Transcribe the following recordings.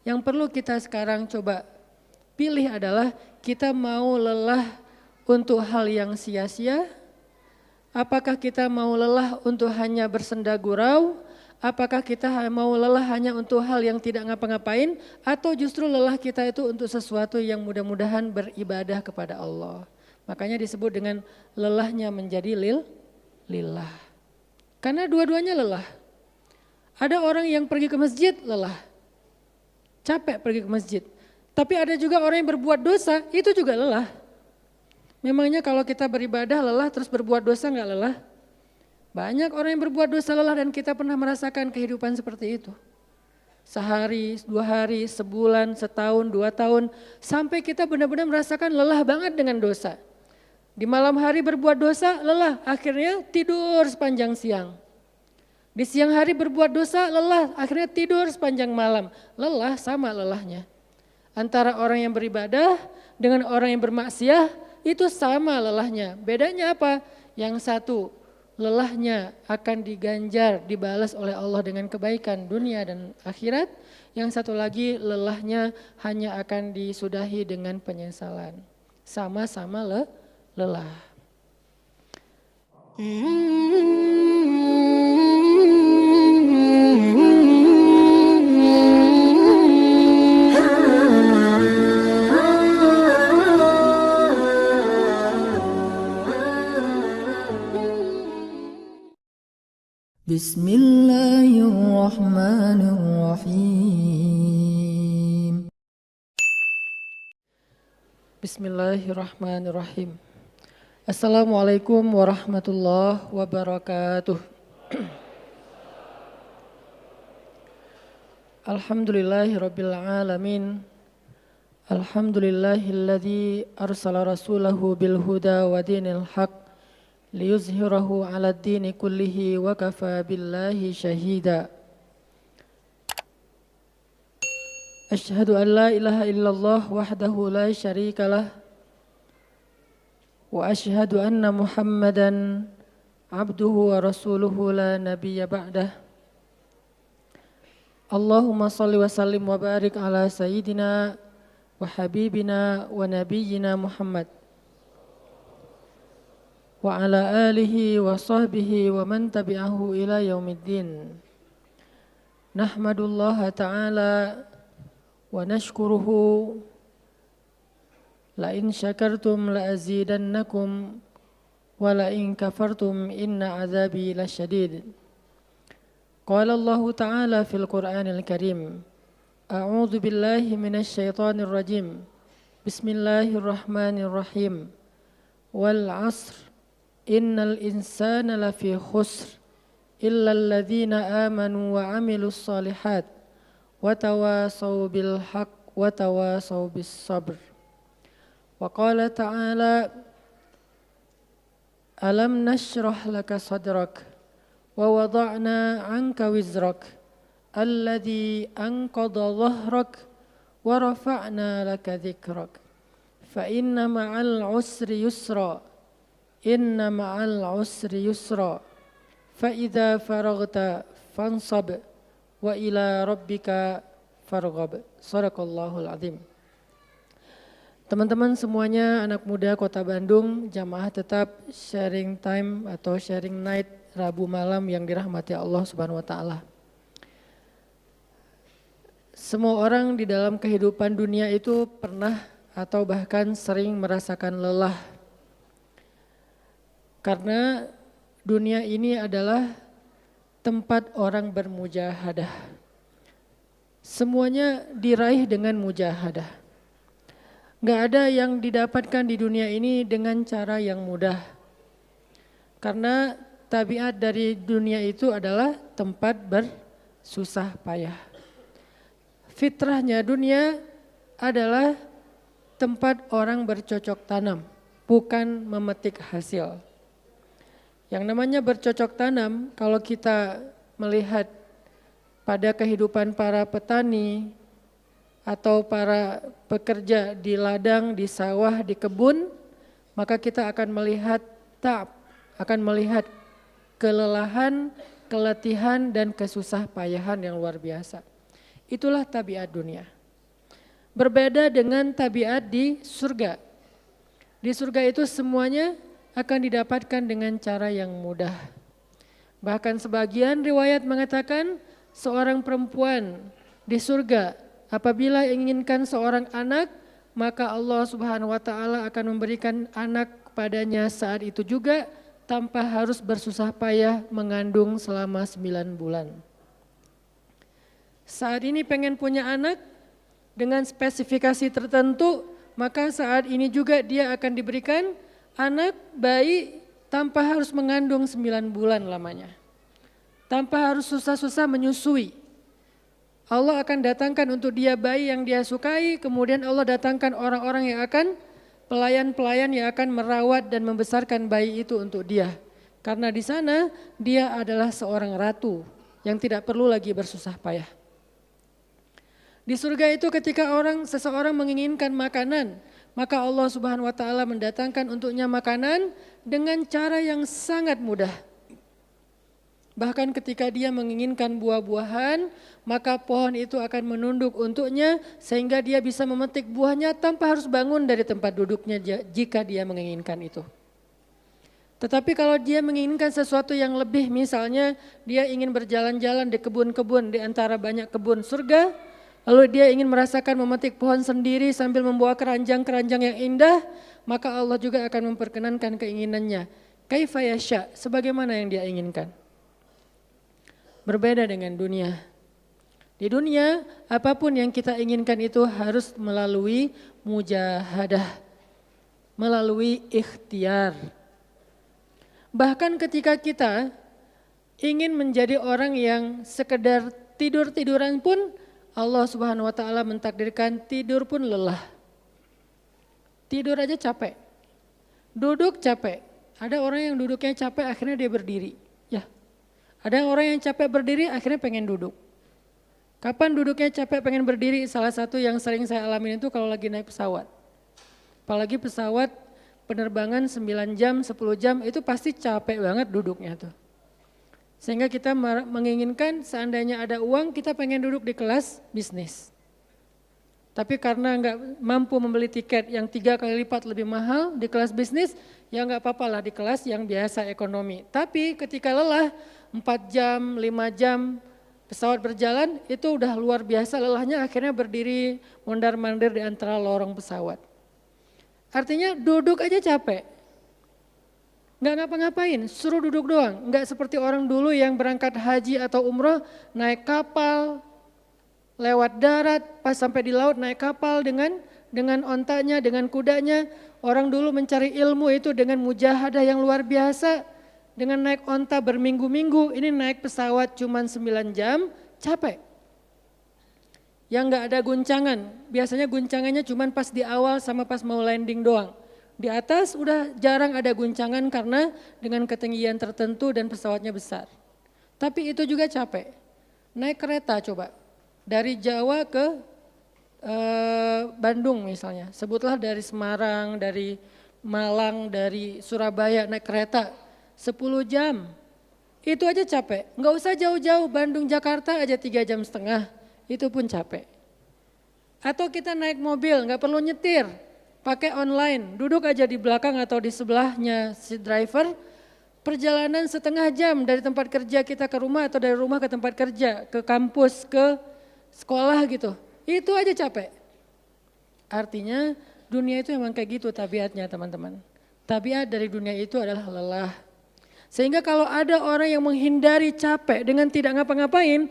Yang perlu kita sekarang coba pilih adalah kita mau lelah untuk hal yang sia-sia. Apakah kita mau lelah untuk hanya bersenda gurau? Apakah kita mau lelah hanya untuk hal yang tidak ngapa-ngapain? Atau justru lelah kita itu untuk sesuatu yang mudah-mudahan beribadah kepada Allah. Makanya disebut dengan lelahnya menjadi lillah. Karena dua-duanya lelah. Ada orang yang pergi ke masjid lelah. Capek pergi ke masjid. Tapi ada juga orang yang berbuat dosa, itu juga lelah. Memangnya kalau kita beribadah lelah terus berbuat dosa enggak lelah? Banyak orang yang berbuat dosa lelah dan kita pernah merasakan kehidupan seperti itu. Sehari, 2 hari, sebulan, setahun, 2 tahun. Sampai kita benar-benar merasakan lelah banget dengan dosa. Di malam hari berbuat dosa lelah, akhirnya tidur sepanjang siang. Di siang hari berbuat dosa lelah, akhirnya tidur sepanjang malam. Lelah sama lelahnya. Antara orang yang beribadah dengan orang yang bermaksiat itu sama lelahnya. Bedanya apa? Yang satu lelahnya akan diganjar, dibalas oleh Allah dengan kebaikan dunia dan akhirat. Yang satu lagi lelahnya hanya akan disudahi dengan penyesalan. Sama-sama lelah. Bismillahirrahmanirrahim. Bismillahirrahmanirrahim. Assalamualaikum warahmatullahi wabarakatuh. Alhamdulillahirabbil alamin. Alhamdulillahilladzi arsala rasulahu bil huda wa dinil haq liyuzhirahu 'alad dini kullihi wa kafa billahi syahida. Asyhadu an la ilaha illallah wahdahu la syarikalah wa asyhadu anna Muhammadan abduhu wa rasuluhu la nabiyya ba'dah. Allahumma salli wa sallim wa barik ala sayyidina wa habibina wa nabiyyina Muhammad wa ala alihi wa sahbihi wa man tabi'ahu ila yaumiddin. Nahmadullaha ta'ala wa nashkuruhu la in syakartum la azidannakum wa la in kafartum inna azabi lasyadid. Qala Allah ta'ala fil Qur'anil Karim, a'udzu billahi minasy syaithanir rajim. Bismillahirrahmanirrahim. Wal 'asr innal insana lafi khusr illa alladhina amanu wa 'amilus shalihat wa tawasaw bil haqq wa tawasaw bis sabr. Wa qala ta'ala alam nashrah laka sadrak wa wada'na 'anka wizrak alladhi anqadha dhahrak wa rafa'na laka dhikrak fa inna ma'al 'usri yusra inna ma'al 'usri yusra fa idza faraghta fansab wa ila rabbika farghab. Shadaqallahul azim. Teman-teman semuanya, anak muda Kota Bandung, jamaah tetap sharing time atau sharing night Rabu malam yang dirahmati Allah Subhanahu wa taala. Semua orang di dalam kehidupan dunia itu pernah atau bahkan sering merasakan lelah. Karena dunia ini adalah tempat orang bermujahadah. Semuanya diraih dengan mujahadah. Gak ada yang didapatkan di dunia ini dengan cara yang mudah. Karena tabiat dari dunia itu adalah tempat bersusah payah. Fitrahnya dunia adalah tempat orang bercocok tanam, bukan memetik hasil. Yang namanya bercocok tanam, kalau kita melihat pada kehidupan para petani atau para pekerja di ladang, di sawah, di kebun, maka kita akan melihat akan melihat kelelahan, keletihan dan kesusah payahan yang luar biasa. Itulah tabiat dunia. Berbeda dengan tabiat di surga. Di surga itu semuanya akan didapatkan dengan cara yang mudah. Bahkan sebagian riwayat mengatakan seorang perempuan di surga apabila inginkan seorang anak, maka Allah Subhanahu wa taala akan memberikan anak kepadanya saat itu juga tanpa harus bersusah payah mengandung selama 9 bulan. Saat ini pengen punya anak dengan spesifikasi tertentu, maka saat ini juga dia akan diberikan anak bayi tanpa harus mengandung 9 bulan lamanya. Tanpa harus susah-susah menyusui. Allah akan datangkan untuk dia bayi yang dia sukai, kemudian Allah datangkan orang-orang yang akan, pelayan-pelayan yang akan merawat dan membesarkan bayi itu untuk dia. Karena di sana dia adalah seorang ratu yang tidak perlu lagi bersusah payah. Di surga itu ketika seseorang menginginkan makanan, maka Allah Subhanahu wa taala mendatangkan untuknya makanan dengan cara yang sangat mudah. Bahkan ketika dia menginginkan buah-buahan, maka pohon itu akan menunduk untuknya sehingga dia bisa memetik buahnya tanpa harus bangun dari tempat duduknya jika dia menginginkan itu. Tetapi kalau dia menginginkan sesuatu yang lebih, misalnya dia ingin berjalan-jalan di kebun-kebun di antara banyak kebun surga, lalu dia ingin merasakan memetik pohon sendiri sambil membawa keranjang-keranjang yang indah, maka Allah juga akan memperkenankan keinginannya. Kaifa yasha, sebagaimana yang dia inginkan. Berbeda dengan dunia. Di dunia, apapun yang kita inginkan itu harus melalui mujahadah, melalui ikhtiar. Bahkan ketika kita ingin menjadi orang yang sekedar tidur-tiduran pun, Allah Subhanahu wa taala mentakdirkan tidur pun lelah. Tidur aja capek. Duduk capek. Ada orang yang duduknya capek akhirnya dia berdiri. Ya. Ada orang yang capek berdiri akhirnya pengen duduk. Kapan duduknya capek pengen berdiri? Salah satu yang sering saya alamin itu kalau lagi naik pesawat. Apalagi pesawat penerbangan 9 jam, 10 jam itu pasti capek banget duduknya tuh. Sehingga kita menginginkan seandainya ada uang kita pengen duduk di kelas bisnis. Tapi karena nggak mampu membeli tiket yang 3 kali lipat lebih mahal di kelas bisnis, ya nggak apa-apa lah di kelas yang biasa ekonomi. Tapi ketika lelah 4 jam, 5 jam pesawat berjalan itu udah luar biasa lelahnya, akhirnya berdiri mondar-mandir di antara lorong pesawat. Artinya duduk aja capek. Nggak ngapa-ngapain, suruh duduk doang. Nggak seperti orang dulu yang berangkat haji atau umroh naik kapal, lewat darat, pas sampai di laut naik kapal dengan ontanya, dengan kudanya. Orang dulu mencari ilmu itu dengan mujahadah yang luar biasa. Dengan naik onta berminggu-minggu, ini naik pesawat cuma 9 jam, capek. Yang nggak ada guncangan, biasanya guncangannya cuma pas di awal sama pas mau landing doang. Di atas udah jarang ada guncangan karena dengan ketinggian tertentu dan pesawatnya besar. Tapi itu juga capek. Naik kereta coba, dari Jawa ke Bandung misalnya. Sebutlah dari Semarang, dari Malang, dari Surabaya naik kereta 10 jam. Itu aja capek, nggak usah jauh-jauh, Bandung Jakarta aja 3,5 jam, itu pun capek. Atau kita naik mobil, nggak perlu nyetir, pakai online, duduk aja di belakang atau di sebelahnya si driver, perjalanan setengah jam dari tempat kerja kita ke rumah atau dari rumah ke tempat kerja, ke kampus, ke sekolah gitu. Itu aja capek. Artinya dunia itu memang kayak gitu tabiatnya teman-teman. Tabiat dari dunia itu adalah lelah. Sehingga kalau ada orang yang menghindari capek dengan tidak ngapa-ngapain,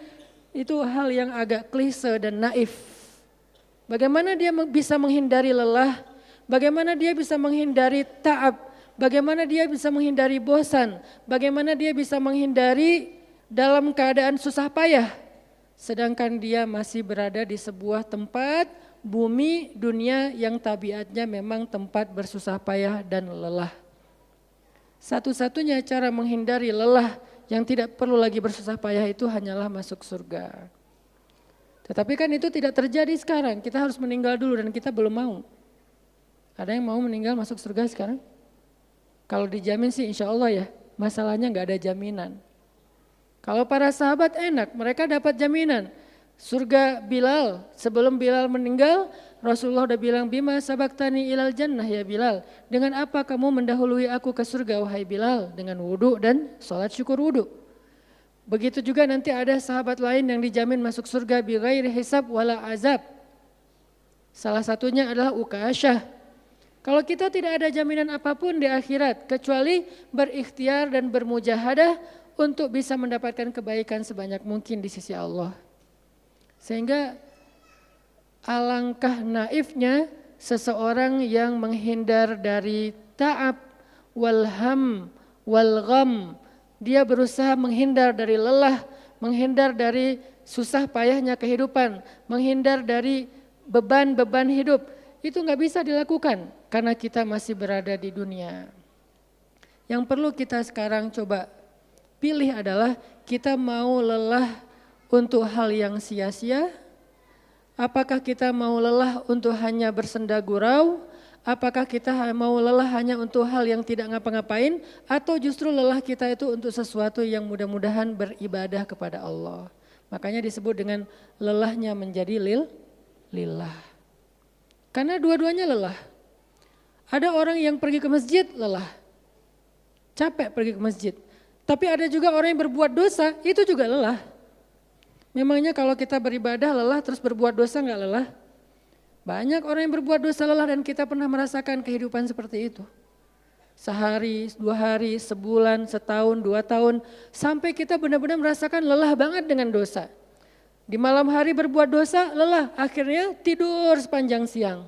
itu hal yang agak klise dan naif. Bagaimana dia bisa menghindari lelah? Bagaimana dia bisa menghindari ta'ab? Bagaimana dia bisa menghindari bosan? Bagaimana dia bisa menghindari dalam keadaan susah payah? Sedangkan dia masih berada di sebuah tempat, bumi, dunia yang tabiatnya memang tempat bersusah payah dan lelah. Satu-satunya cara menghindari lelah yang tidak perlu lagi bersusah payah itu hanyalah masuk surga. Tetapi kan itu tidak terjadi sekarang, kita harus meninggal dulu dan kita belum mau. Ada yang mau meninggal masuk surga sekarang? Kalau dijamin sih insya Allah ya, masalahnya nggak ada jaminan. Kalau para sahabat enak, mereka dapat jaminan. Surga Bilal, sebelum Bilal meninggal, Rasulullah udah bilang, bima sabaktani ilal jannah ya Bilal. Dengan apa kamu mendahului aku ke surga wahai Bilal? Dengan wudu dan sholat syukur wudu. Begitu juga nanti ada sahabat lain yang dijamin masuk surga bighairi hisab wala azab. Salah satunya adalah Ukasyah. Kalau kita tidak ada jaminan apapun di akhirat kecuali berikhtiar dan bermujahadah untuk bisa mendapatkan kebaikan sebanyak mungkin di sisi Allah. Sehingga alangkah naifnya seseorang yang menghindar dari ta'ab wal ham wal gham. Dia berusaha menghindar dari lelah, menghindar dari susah payahnya kehidupan, menghindar dari beban-beban hidup. Itu nggak bisa dilakukan karena kita masih berada di dunia. Yang perlu kita sekarang coba pilih adalah kita mau lelah untuk hal yang sia-sia. Apakah kita mau lelah untuk hanya bersenda gurau? Apakah kita mau lelah hanya untuk hal yang tidak ngapa-ngapain? Atau justru lelah kita itu untuk sesuatu yang mudah-mudahan beribadah kepada Allah. Makanya disebut dengan lelahnya menjadi lillah. Karena dua-duanya lelah. Ada orang yang pergi ke masjid lelah. Capek pergi ke masjid. Tapi ada juga orang yang berbuat dosa, itu juga lelah. Memangnya kalau kita beribadah lelah terus berbuat dosa enggak lelah? Banyak orang yang berbuat dosa lelah dan kita pernah merasakan kehidupan seperti itu. Sehari, 2 hari, sebulan, setahun, 2 tahun. Sampai kita benar-benar merasakan lelah banget dengan dosa. Di malam hari berbuat dosa lelah, akhirnya tidur sepanjang siang.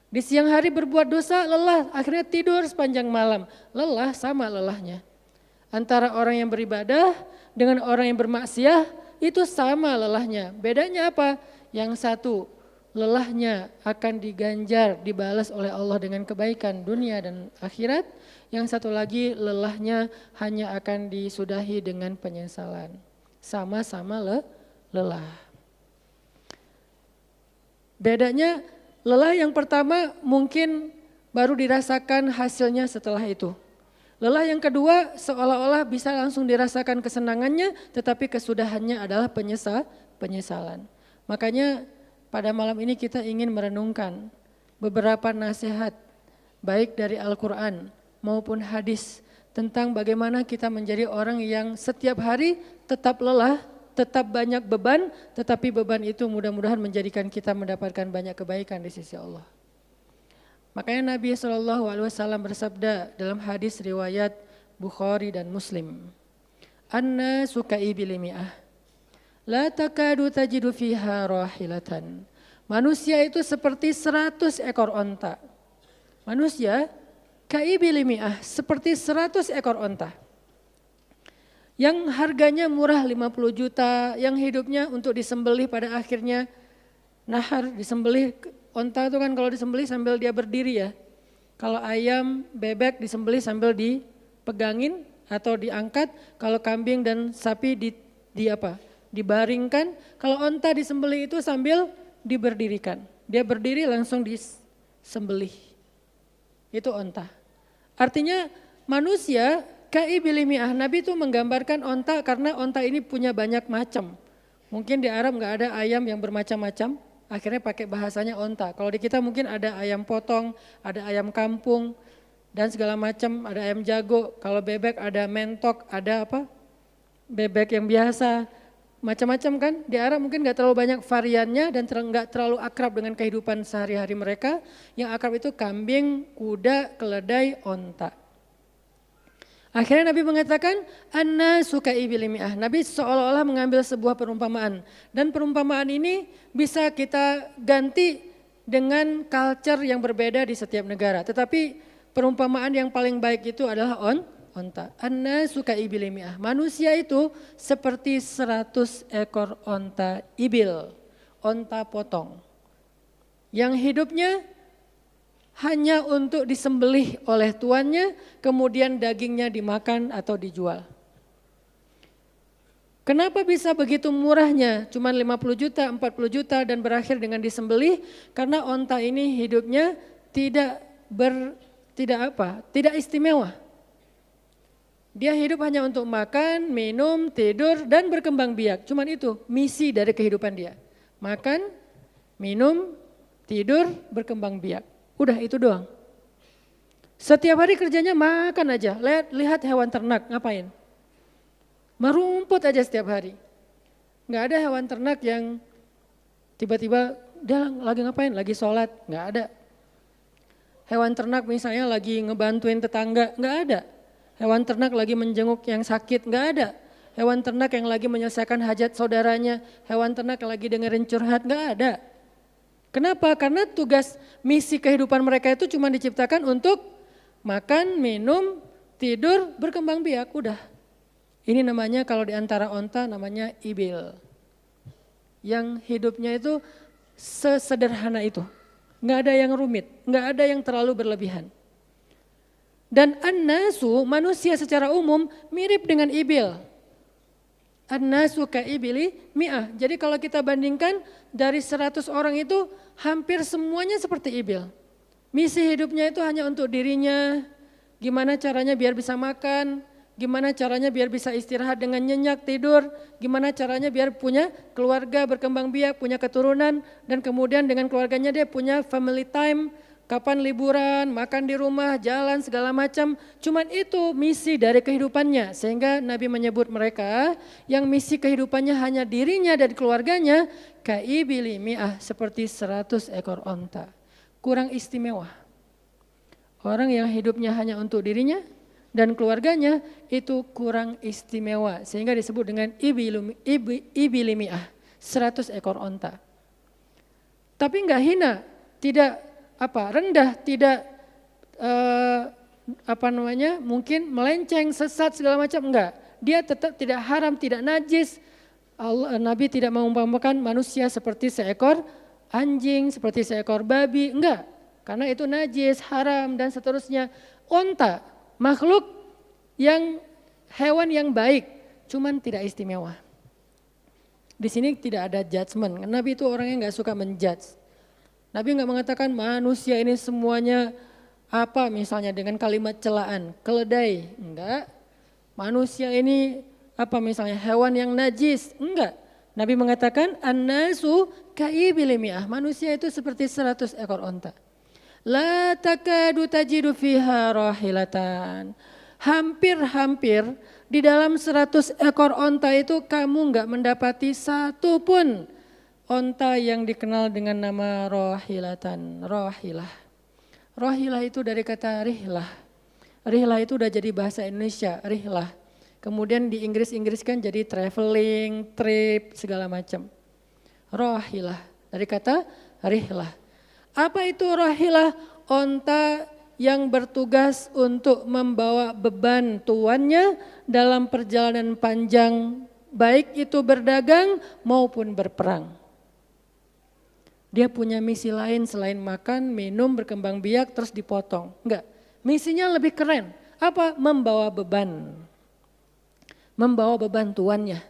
Di siang hari berbuat dosa lelah, akhirnya tidur sepanjang malam. Lelah sama lelahnya. Antara orang yang beribadah dengan orang yang bermaksiat, itu sama lelahnya. Bedanya apa? Yang satu, lelahnya akan diganjar, dibalas oleh Allah dengan kebaikan dunia dan akhirat. Yang satu lagi, lelahnya hanya akan disudahi dengan penyesalan. Sama-sama lelah. Bedanya, lelah yang pertama mungkin baru dirasakan hasilnya setelah itu. Lelah yang kedua seolah-olah bisa langsung dirasakan kesenangannya, tetapi kesudahannya adalah penyesalan. Makanya pada malam ini kita ingin merenungkan beberapa nasihat baik dari Al-Quran maupun hadis tentang bagaimana kita menjadi orang yang setiap hari tetap lelah, tetap banyak beban, tetapi beban itu mudah-mudahan menjadikan kita mendapatkan banyak kebaikan di sisi Allah. Makanya Nabi SAW bersabda dalam hadis riwayat Bukhari dan Muslim. An-nasu ka'ibili-mi'ah, la takadu tajidu fiha rahilatan. Manusia itu seperti 100 ekor onta. Manusia ka'ibili-mi'ah, seperti 100 ekor onta. Yang harganya murah 50 juta, yang hidupnya untuk disembelih pada akhirnya nahar, disembelih. Onta itu kan kalau disembelih sambil dia berdiri ya. Kalau ayam, bebek disembelih sambil dipegangin atau diangkat. Kalau kambing dan sapi dibaringkan. Kalau onta disembelih itu sambil diberdirikan. Dia berdiri langsung disembelih. Itu onta. Artinya manusia ka'ibili-mi'ah. Nabi itu menggambarkan onta karena onta ini punya banyak macam. Mungkin di Arab nggak ada ayam yang bermacam-macam. Akhirnya pakai bahasanya onta. Kalau di kita mungkin ada ayam potong, ada ayam kampung, dan segala macam, ada ayam jago. Kalau bebek ada mentok, ada apa? Bebek yang biasa, macam-macam kan. Di Arab mungkin gak terlalu banyak variannya dan gak terlalu akrab dengan kehidupan sehari-hari mereka. Yang akrab itu kambing, kuda, keledai, onta. Akhirnya Nabi mengatakan, an-nasu ka'ibili-mi'ah. Nabi seolah-olah mengambil sebuah perumpamaan. Dan perumpamaan ini bisa kita ganti dengan culture yang berbeda di setiap negara. Tetapi perumpamaan yang paling baik itu adalah onta. An-nasu ka'ibili-mi'ah. Manusia itu seperti 100 ekor onta ibil. Onta potong. Yang hidupnya hanya untuk disembelih oleh tuannya, kemudian dagingnya dimakan atau dijual. Kenapa bisa begitu murahnya? Cuma 50 juta, 40 juta dan berakhir dengan disembelih? Karena onta ini hidupnya tidak istimewa. Dia hidup hanya untuk makan, minum, tidur, dan berkembang biak. Cuman itu misi dari kehidupan dia. Makan, minum, tidur, berkembang biak. Udah itu doang. Setiap hari kerjanya makan aja. Lihat hewan ternak ngapain? Merumput aja setiap hari. Nggak ada hewan ternak yang tiba-tiba dia lagi ngapain? Lagi sholat. Nggak ada. Hewan ternak misalnya lagi ngebantuin tetangga, nggak ada. Hewan ternak lagi menjenguk yang sakit, nggak ada. Hewan ternak yang lagi menyelesaikan hajat saudaranya, hewan ternak yang lagi dengerin curhat, nggak ada. Kenapa? Karena tugas misi kehidupan mereka itu cuma diciptakan untuk makan, minum, tidur, berkembang biak, udah. Ini namanya kalau di antara onta namanya ibil. Yang hidupnya itu sesederhana itu. Nggak ada yang rumit, nggak ada yang terlalu berlebihan. Dan an-nasu, manusia secara umum mirip dengan ibil. An-nasu ka'ibili mi'ah. Jadi kalau kita bandingkan dari 100 orang itu hampir semuanya seperti ibil. Misi hidupnya itu hanya untuk dirinya, gimana caranya biar bisa makan, gimana caranya biar bisa istirahat dengan nyenyak tidur, gimana caranya biar punya keluarga berkembang biak, punya keturunan, dan kemudian dengan keluarganya dia punya family time, kapan liburan, makan di rumah, jalan segala macam. Cuman itu misi dari kehidupannya, sehingga Nabi menyebut mereka yang misi kehidupannya hanya dirinya dan keluarganya, kaibili mi'ah, seperti 100 ekor onta. Kurang istimewa. Orang yang hidupnya hanya untuk dirinya dan keluarganya itu kurang istimewa, sehingga disebut dengan ibili mi'ah, 100 ekor onta. Tapi enggak hina, tidak rendah, tidak mungkin melenceng, sesat segala macam, enggak. Dia tetap tidak haram, tidak najis. Nabi tidak mengumpamakan manusia seperti seekor anjing, seperti seekor babi, enggak. Karena itu najis, haram dan seterusnya. Onta, makhluk yang hewan yang baik, cuman tidak istimewa. Di sini tidak ada judgement. Nabi itu orangnya enggak suka menjudge. Nabi enggak mengatakan manusia ini semuanya apa misalnya dengan kalimat celaan, keledai, enggak. Manusia ini apa misalnya hewan yang najis, enggak. Nabi mengatakan an-nasu ka'ibili mi'ah, manusia itu seperti 100 ekor onta. La takadu tajidu fiha rahilatan. Hampir-hampir di dalam 100 ekor onta itu kamu enggak mendapati satu pun onta yang dikenal dengan nama rohilatan, rohilah. Rohilah itu dari kata rihlah. Rihlah itu udah jadi bahasa Indonesia, rihlah. Kemudian di Inggris-Inggriskan jadi traveling, trip, segala macam. Rohilah, dari kata rihlah. Apa itu rohilah? Onta yang bertugas untuk membawa beban tuannya dalam perjalanan panjang, baik itu berdagang maupun berperang. Dia punya misi lain selain makan, minum, berkembang biak, terus dipotong. Enggak, misinya lebih keren. Apa? Membawa beban. Membawa beban tuannya.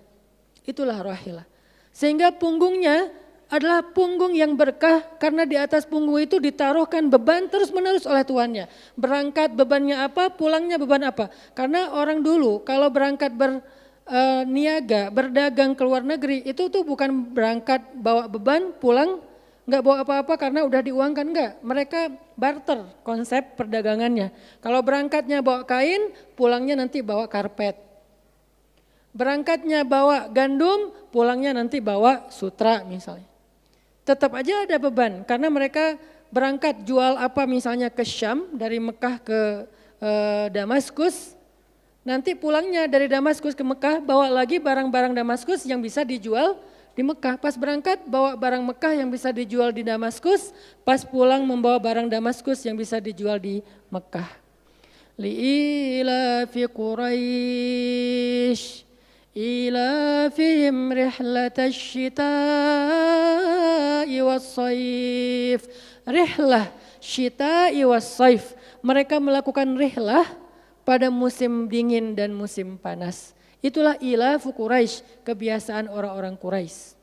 Itulah rohilah. Sehingga punggungnya adalah punggung yang berkah karena di atas punggung itu ditaruhkan beban terus menerus oleh tuannya. Berangkat bebannya apa, pulangnya beban apa. Karena orang dulu kalau berangkat berniaga, berdagang ke luar negeri itu tuh bukan berangkat bawa beban, pulang enggak bawa apa-apa karena udah diuangkan, enggak. Mereka barter konsep perdagangannya. Kalau berangkatnya bawa kain, pulangnya nanti bawa karpet. Berangkatnya bawa gandum, pulangnya nanti bawa sutra misalnya. Tetap aja ada beban karena mereka berangkat jual apa misalnya ke Syam, dari Mekah ke Damaskus. Nanti pulangnya dari Damaskus ke Mekah bawa lagi barang-barang Damaskus yang bisa dijual di Mekah. Pas berangkat bawa barang Mekah yang bisa dijual di Damaskus, pas pulang membawa barang Damaskus yang bisa dijual di Mekah. Li'ilafi Quraisy إلافهم رحلة الشتاء والصيف. Rihlah syita'i wassaif. Mereka melakukan rihlah pada musim dingin dan musim panas. Itulah ilafu Quraisy, kebiasaan orang-orang Quraisy.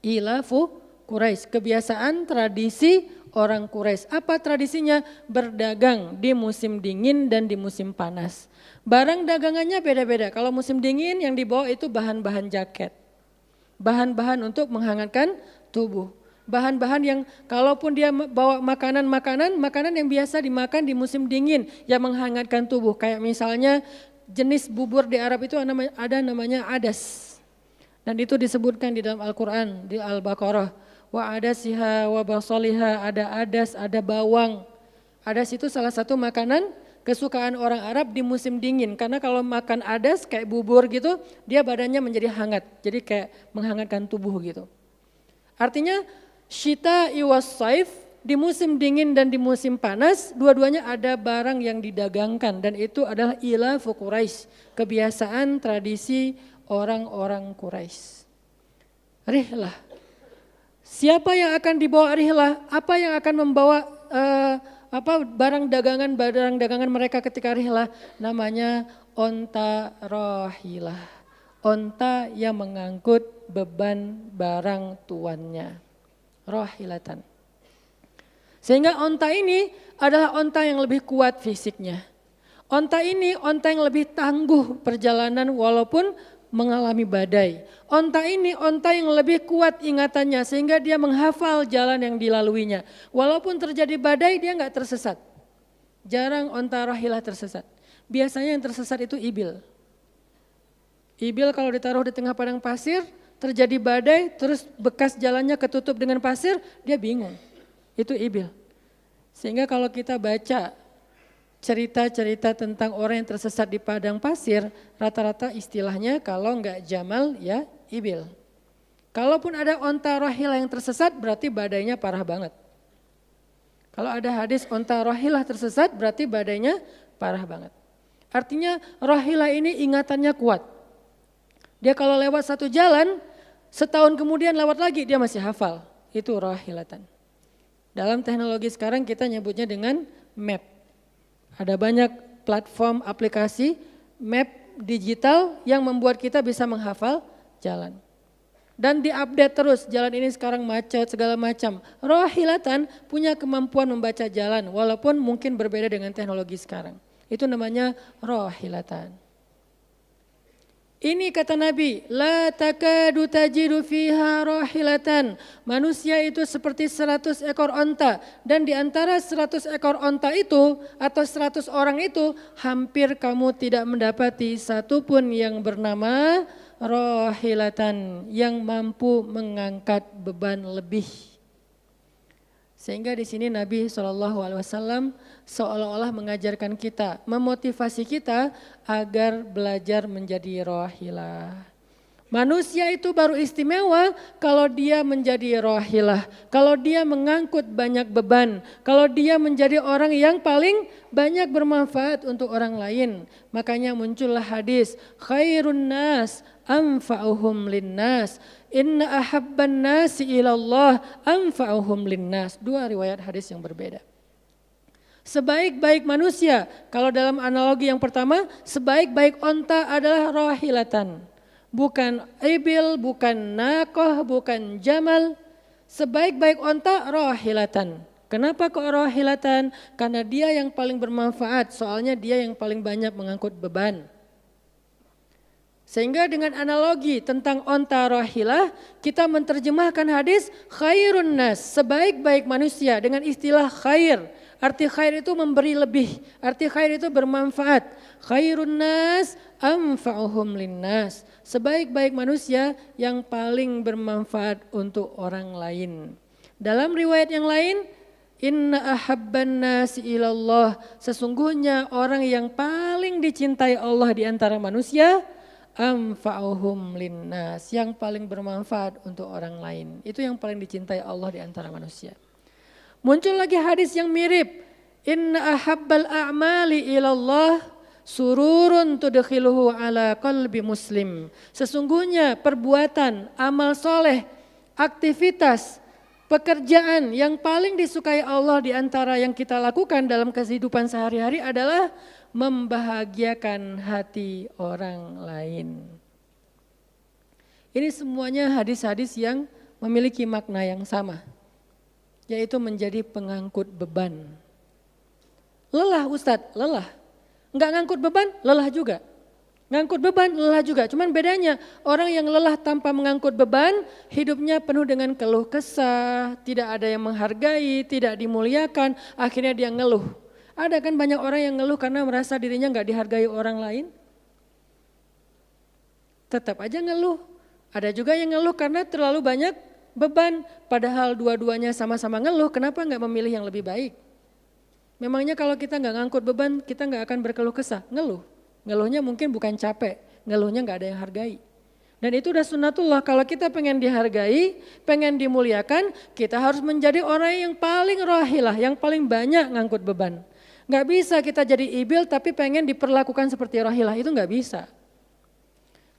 Ilafu Quraisy, kebiasaan tradisi orang Quraisy. Apa tradisinya? Berdagang di musim dingin dan di musim panas. Barang dagangannya beda-beda. Kalau musim dingin yang dibawa itu bahan-bahan jaket. Bahan-bahan untuk menghangatkan tubuh. Bahan-bahan yang kalaupun dia bawa makanan yang biasa dimakan di musim dingin yang menghangatkan tubuh. Kayak misalnya jenis bubur di Arab itu ada namanya adas. Dan itu disebutkan di dalam Al-Quran, di Al-Baqarah. Wa adasiha wa basaliha, ada adas, ada bawang. Adas itu salah satu makanan kesukaan orang Arab di musim dingin. Karena kalau makan adas kayak bubur gitu, dia badannya menjadi hangat. Jadi kayak menghangatkan tubuh gitu. Artinya syita iwas saif, di musim dingin dan di musim panas, dua-duanya ada barang yang didagangkan. Dan itu adalah ilafu Quraisy, kebiasaan tradisi orang-orang Quraisy. Rihlah. Siapa yang akan dibawa rihlah? Apa yang akan membawa barang dagangan mereka ketika rihlah? Namanya onta rahilah. Onta yang mengangkut beban barang tuannya. Rahilatan. Sehingga onta ini adalah onta yang lebih kuat fisiknya. Onta ini onta yang lebih tangguh perjalanan walaupun mengalami badai. Onta ini onta yang lebih kuat ingatannya sehingga dia menghafal jalan yang dilaluinya. Walaupun terjadi badai dia enggak tersesat. Jarang onta rahilah tersesat. Biasanya yang tersesat itu ibil. Ibil kalau ditaruh di tengah padang pasir, terjadi badai, terus bekas jalannya ketutup dengan pasir, dia bingung. Itu ibil. Sehingga kalau kita baca cerita-cerita tentang orang yang tersesat di padang pasir, rata-rata istilahnya kalau enggak jamal ya ibil. Kalaupun ada onta rahilah yang tersesat berarti badainya parah banget. Kalau ada hadis onta rahilah tersesat berarti badainya parah banget. Artinya rahilah ini ingatannya kuat. Dia kalau lewat satu jalan, setahun kemudian lewat lagi dia masih hafal. Itu rahilatan. Dalam teknologi sekarang kita nyebutnya dengan map. Ada banyak platform aplikasi map digital yang membuat kita bisa menghafal jalan. Dan diupdate terus, jalan ini sekarang macet segala macam. Rahilatan punya kemampuan membaca jalan walaupun mungkin berbeda dengan teknologi sekarang. Itu namanya rahilatan. Ini kata Nabi, la takadu tajidu fiha rahilatan. Manusia itu seperti 100 ekor onta. Dan di antara 100 ekor onta itu atau 100 orang itu hampir kamu tidak mendapati satupun yang bernama rahilatan yang mampu mengangkat beban lebih. Sehingga di sini Nabi SAW seolah-olah mengajarkan kita, memotivasi kita agar belajar menjadi rahilah. Manusia itu baru istimewa kalau dia menjadi rahilah, kalau dia mengangkut banyak beban, kalau dia menjadi orang yang paling banyak bermanfaat untuk orang lain. Makanya muncullah hadis, khairun nas anfa'uhum linnas. Inna ahabban nasi ilallah anfa'uhum linnas. Dua riwayat hadis yang berbeda. Sebaik-baik manusia, kalau dalam analogi yang pertama, sebaik-baik onta adalah rahilatan. Bukan ibil, bukan naqah, bukan jamal. Sebaik-baik onta rahilatan. Kenapa kok rahilatan? Karena dia yang paling bermanfaat, soalnya dia yang paling banyak mengangkut beban. Sehingga dengan analogi tentang onta rahilah, kita menerjemahkan hadis khairun nas, sebaik-baik manusia dengan istilah khair. Arti khair itu memberi lebih, arti khair itu bermanfaat. Khairun nas anfa'uhum linnas, sebaik-baik manusia yang paling bermanfaat untuk orang lain. Dalam riwayat yang lain, inna ahabban nasi ilallah, sesungguhnya orang yang paling dicintai Allah di antara manusia, anfa'uhum linnas, yang paling bermanfaat untuk orang lain. Itu yang paling dicintai Allah di antara manusia. Muncul lagi hadis yang mirip. Inna ahabbal a'mali ilallah sururun tudkhiluhu ala qalbi muslim. Sesungguhnya perbuatan, amal soleh, aktivitas, pekerjaan yang paling disukai Allah di antara yang kita lakukan dalam kehidupan sehari-hari adalah membahagiakan hati orang lain. Ini semuanya hadis-hadis yang memiliki makna yang sama, yaitu menjadi pengangkut beban. Lelah Ustadz, lelah. Enggak ngangkut beban, lelah juga. Ngangkut beban lelah juga, cuman bedanya orang yang lelah tanpa mengangkut beban, hidupnya penuh dengan keluh kesah, tidak ada yang menghargai, tidak dimuliakan, akhirnya dia ngeluh. Ada kan banyak orang yang ngeluh karena merasa dirinya nggak dihargai orang lain? Tetap aja ngeluh. Ada juga yang ngeluh karena terlalu banyak beban, padahal dua-duanya sama-sama ngeluh, kenapa nggak memilih yang lebih baik? Memangnya kalau kita nggak ngangkut beban, kita nggak akan berkeluh kesah, ngeluh. Ngeluhnya mungkin bukan capek, ngeluhnya nggak ada yang hargai. Dan itu udah sunnatullah, kalau kita pengen dihargai, pengen dimuliakan, kita harus menjadi orang yang paling rahilah, yang paling banyak ngangkut beban. Nggak bisa kita jadi ibil tapi pengen diperlakukan seperti rahilah, itu nggak bisa.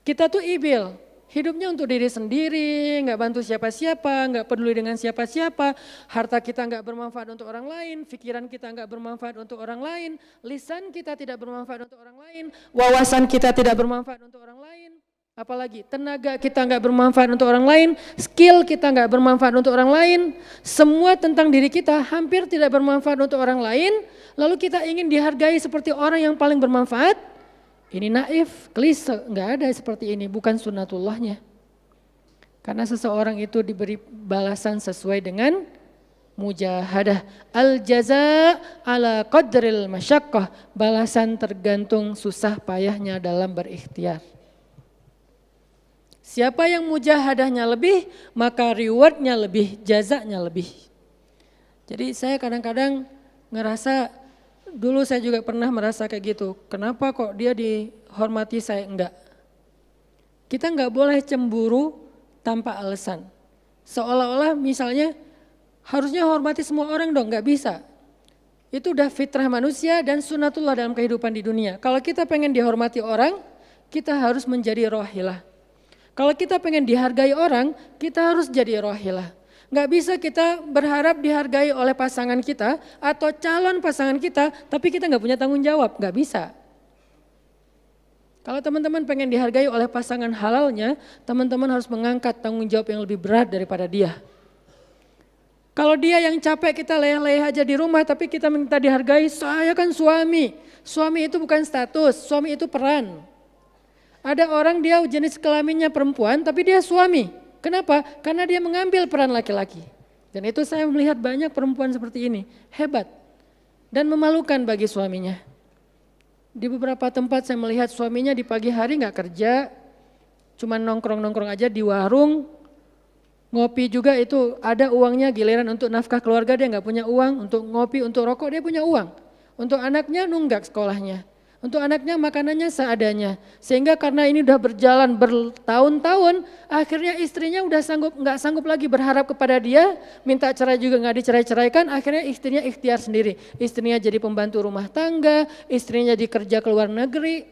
Kita tuh ibil, hidupnya untuk diri sendiri, nggak bantu siapa-siapa, nggak peduli dengan siapa-siapa, harta kita nggak bermanfaat untuk orang lain, pikiran kita nggak bermanfaat untuk orang lain, lisan kita tidak bermanfaat untuk orang lain, wawasan kita tidak bermanfaat untuk orang lain, apalagi tenaga kita nggak bermanfaat untuk orang lain, skill kita nggak bermanfaat untuk orang lain, semua tentang diri kita hampir tidak bermanfaat untuk orang lain, lalu kita ingin dihargai seperti orang yang paling bermanfaat. Ini naif, klise, enggak ada seperti ini, bukan sunnatullahnya. Karena seseorang itu diberi balasan sesuai dengan mujahadah. Al-jaza ala qadril masyaqqah, balasan tergantung susah payahnya dalam berikhtiar. Siapa yang mujahadahnya lebih, maka rewardnya lebih, jazanya lebih. Jadi saya kadang-kadang ngerasa, dulu saya juga pernah merasa kayak gitu, kenapa kok dia dihormati saya enggak? Kita enggak boleh cemburu tanpa alasan. Seolah-olah misalnya harusnya hormati semua orang dong, enggak bisa. Itu udah fitrah manusia dan sunnatullah dalam kehidupan di dunia. Kalau kita pengen dihormati orang, kita harus menjadi rohilah. Kalau kita pengen dihargai orang, kita harus jadi rohilah. Nggak bisa kita berharap dihargai oleh pasangan kita atau calon pasangan kita, tapi kita nggak punya tanggung jawab, nggak bisa. Kalau teman-teman pengen dihargai oleh pasangan halalnya, teman-teman harus mengangkat tanggung jawab yang lebih berat daripada dia. Kalau dia yang capek kita leleh aja di rumah, tapi kita minta dihargai, saya kan suami. Suami itu bukan status, suami itu peran. Ada orang dia jenis kelaminnya perempuan, tapi dia suami. Kenapa? Karena dia mengambil peran laki-laki. Dan itu saya melihat banyak perempuan seperti ini, hebat dan memalukan bagi suaminya. Di beberapa tempat saya melihat suaminya di pagi hari nggak kerja, cuma nongkrong-nongkrong aja di warung, ngopi juga itu ada uangnya, giliran untuk nafkah keluarga dia nggak punya uang, untuk ngopi, untuk rokok dia punya uang, untuk anaknya nunggak sekolahnya. Untuk anaknya makanannya seadanya, sehingga karena ini udah berjalan bertahun-tahun, akhirnya istrinya udah nggak sanggup lagi berharap kepada dia, minta cerai juga nggak dicerai-ceraikan, akhirnya istrinya ikhtiar sendiri, istrinya jadi pembantu rumah tangga, istrinya jadi kerja ke luar negeri.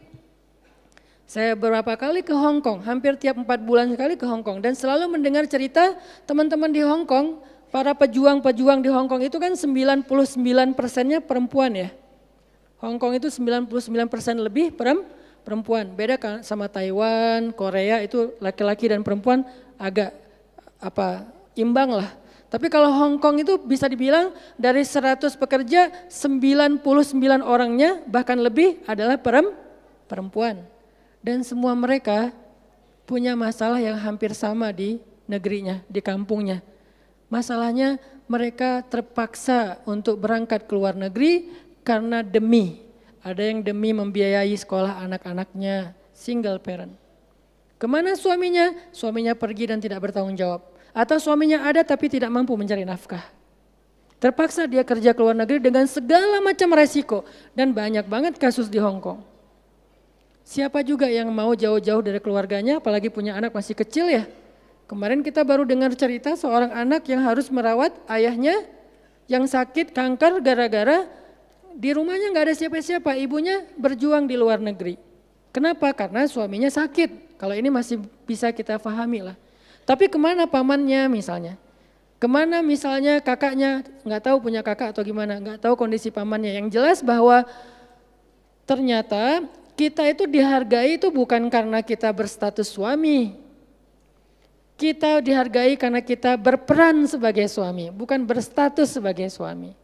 Saya beberapa kali ke Hong Kong, hampir tiap 4 bulan sekali ke Hong Kong, dan selalu mendengar cerita teman-teman di Hong Kong, para pejuang-pejuang di Hong Kong itu kan 99%-nya perempuan ya. Hong Kong itu 99% lebih perempuan, beda kan sama Taiwan, Korea itu laki-laki dan perempuan agak imbang lah. Tapi kalau Hong Kong itu bisa dibilang dari 100 pekerja 99 orangnya bahkan lebih adalah perempuan. Dan semua mereka punya masalah yang hampir sama di negerinya, di kampungnya. Masalahnya mereka terpaksa untuk berangkat ke luar negeri karena ada yang demi membiayai sekolah anak-anaknya, single parent. Kemana suaminya? Suaminya pergi dan tidak bertanggung jawab. Atau suaminya ada tapi tidak mampu mencari nafkah. Terpaksa dia kerja ke luar negeri dengan segala macam resiko. Dan banyak banget kasus di Hong Kong. Siapa juga yang mau jauh-jauh dari keluarganya, apalagi punya anak masih kecil ya. Kemarin kita baru dengar cerita seorang anak yang harus merawat ayahnya yang sakit kanker gara-gara di rumahnya nggak ada siapa-siapa, ibunya berjuang di luar negeri. Kenapa? Karena suaminya sakit. Kalau ini masih bisa kita pahami lah. Tapi kemana pamannya misalnya? Kemana misalnya kakaknya, nggak tahu punya kakak atau gimana, nggak tahu kondisi pamannya. Yang jelas bahwa ternyata kita itu dihargai itu bukan karena kita berstatus suami. Kita dihargai karena kita berperan sebagai suami, bukan berstatus sebagai suami.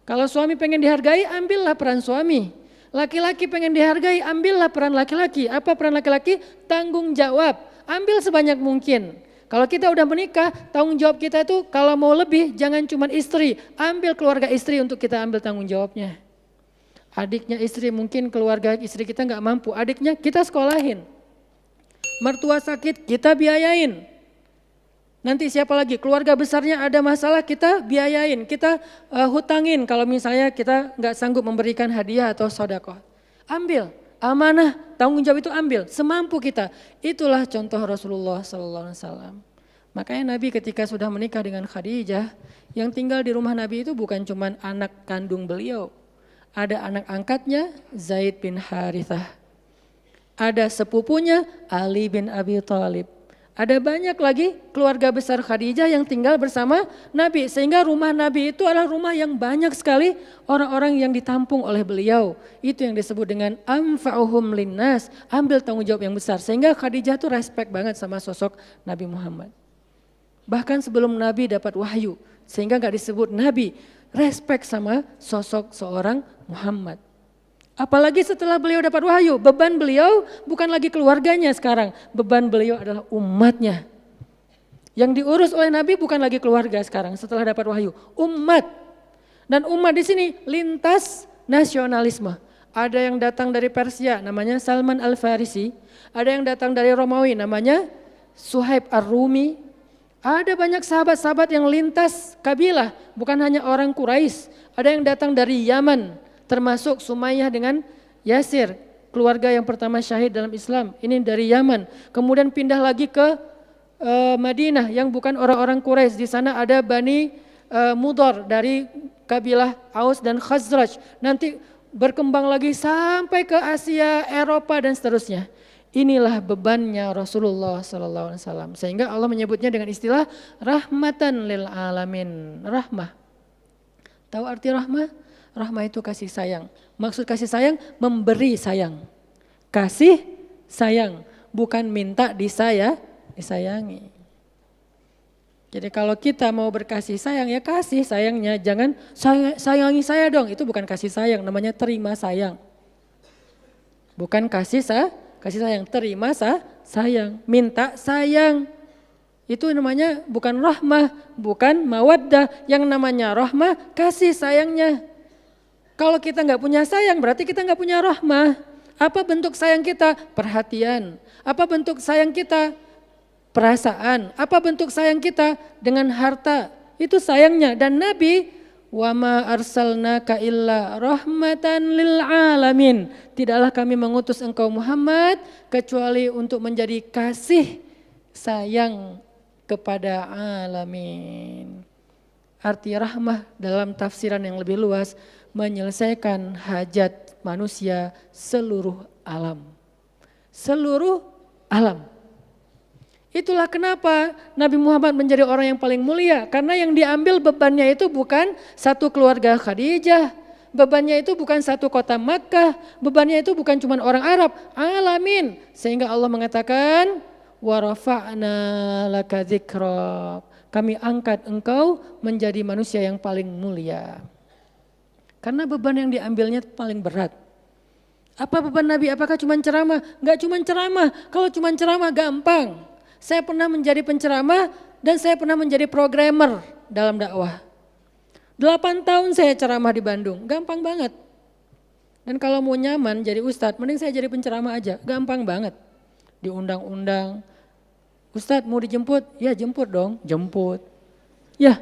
Kalau suami pengen dihargai, ambillah peran suami. Laki-laki pengen dihargai, ambillah peran laki-laki. Apa peran laki-laki? Tanggung jawab. Ambil sebanyak mungkin. Kalau kita udah menikah, tanggung jawab kita itu kalau mau lebih jangan cuma istri. Ambil keluarga istri untuk kita ambil tanggung jawabnya. Adiknya istri, mungkin keluarga istri kita nggak mampu. Adiknya kita sekolahin. Mertua sakit, kita biayain. Nanti siapa lagi? Keluarga besarnya ada masalah, kita biayain. Kita hutangin kalau misalnya kita nggak sanggup memberikan hadiah atau sedekah. Ambil, amanah, tanggung jawab itu ambil, semampu kita. Itulah contoh Rasulullah SAW. Makanya Nabi ketika sudah menikah dengan Khadijah, yang tinggal di rumah Nabi itu bukan cuma anak kandung beliau. Ada anak angkatnya Zaid bin Harithah. Ada sepupunya Ali bin Abi Thalib. Ada banyak lagi keluarga besar Khadijah yang tinggal bersama Nabi. Sehingga rumah Nabi itu adalah rumah yang banyak sekali orang-orang yang ditampung oleh beliau. Itu yang disebut dengan anfa'uhum linnas, ambil tanggung jawab yang besar. Sehingga Khadijah tuh respect banget sama sosok Nabi Muhammad. Bahkan sebelum Nabi dapat wahyu, sehingga gak disebut Nabi, respect sama sosok seorang Muhammad. Apalagi setelah beliau dapat wahyu, beban beliau bukan lagi keluarganya sekarang. Beban beliau adalah umatnya. Yang diurus oleh Nabi bukan lagi keluarga sekarang setelah dapat wahyu. Umat. Dan umat di sini lintas nasionalisme. Ada yang datang dari Persia namanya Salman Al-Farisi. Ada yang datang dari Romawi namanya Suhaib Ar-Rumi. Ada banyak sahabat-sahabat yang lintas kabilah. Bukan hanya orang Quraisy. Ada yang datang dari Yaman. Termasuk Sumayyah dengan Yasir, keluarga yang pertama syahid dalam Islam. Ini dari Yaman. Kemudian pindah lagi ke Madinah yang bukan orang-orang Quraisy. Di sana ada Bani Mudhar dari kabilah Aus dan Khazraj. Nanti berkembang lagi sampai ke Asia, Eropa dan seterusnya. Inilah bebannya Rasulullah SAW. Sehingga Allah menyebutnya dengan istilah rahmatan lil alamin. Rahmah. Tahu arti rahmah? Rahmah itu kasih sayang. Maksud kasih sayang, memberi sayang. Kasih sayang, bukan minta disayangi. Jadi kalau kita mau berkasih sayang, ya kasih sayangnya. Jangan sayangi saya dong, itu bukan kasih sayang, namanya terima sayang. Bukan kasih sayang, terima sayang, minta sayang. Itu namanya bukan rahmah, bukan mawaddah. Yang namanya rahmah, kasih sayangnya. Kalau kita nggak punya sayang berarti kita nggak punya rahmah. Apa bentuk sayang kita? Perhatian. Apa bentuk sayang kita? Perasaan. Apa bentuk sayang kita? Dengan harta. Itu sayangnya. Dan Nabi, wa ma arsalnaka illa rahmatan lil alamin. Tidaklah kami mengutus engkau Muhammad kecuali untuk menjadi kasih sayang kepada alamin. Arti rahmah dalam tafsiran yang lebih luas, menyelesaikan hajat manusia seluruh alam. Seluruh alam. Itulah kenapa Nabi Muhammad menjadi orang yang paling mulia. Karena yang diambil bebannya itu bukan satu keluarga Khadijah. Bebannya itu bukan satu kota Makkah. Bebannya itu bukan cuma orang Arab. Alamin. Sehingga Allah mengatakan, wa rafa'na laka dzikrak. Kami angkat engkau menjadi manusia yang paling mulia. Karena beban yang diambilnya paling berat. Apa beban Nabi? Apakah cuma ceramah? Enggak cuma ceramah. Kalau cuma ceramah gampang. Saya pernah menjadi penceramah dan saya pernah menjadi programmer dalam dakwah. 8 tahun saya ceramah di Bandung, gampang banget. Dan kalau mau nyaman jadi ustadz, mending saya jadi penceramah aja, gampang banget. Diundang-undang, ustadz mau dijemput? Ya jemput dong, jemput. Ya,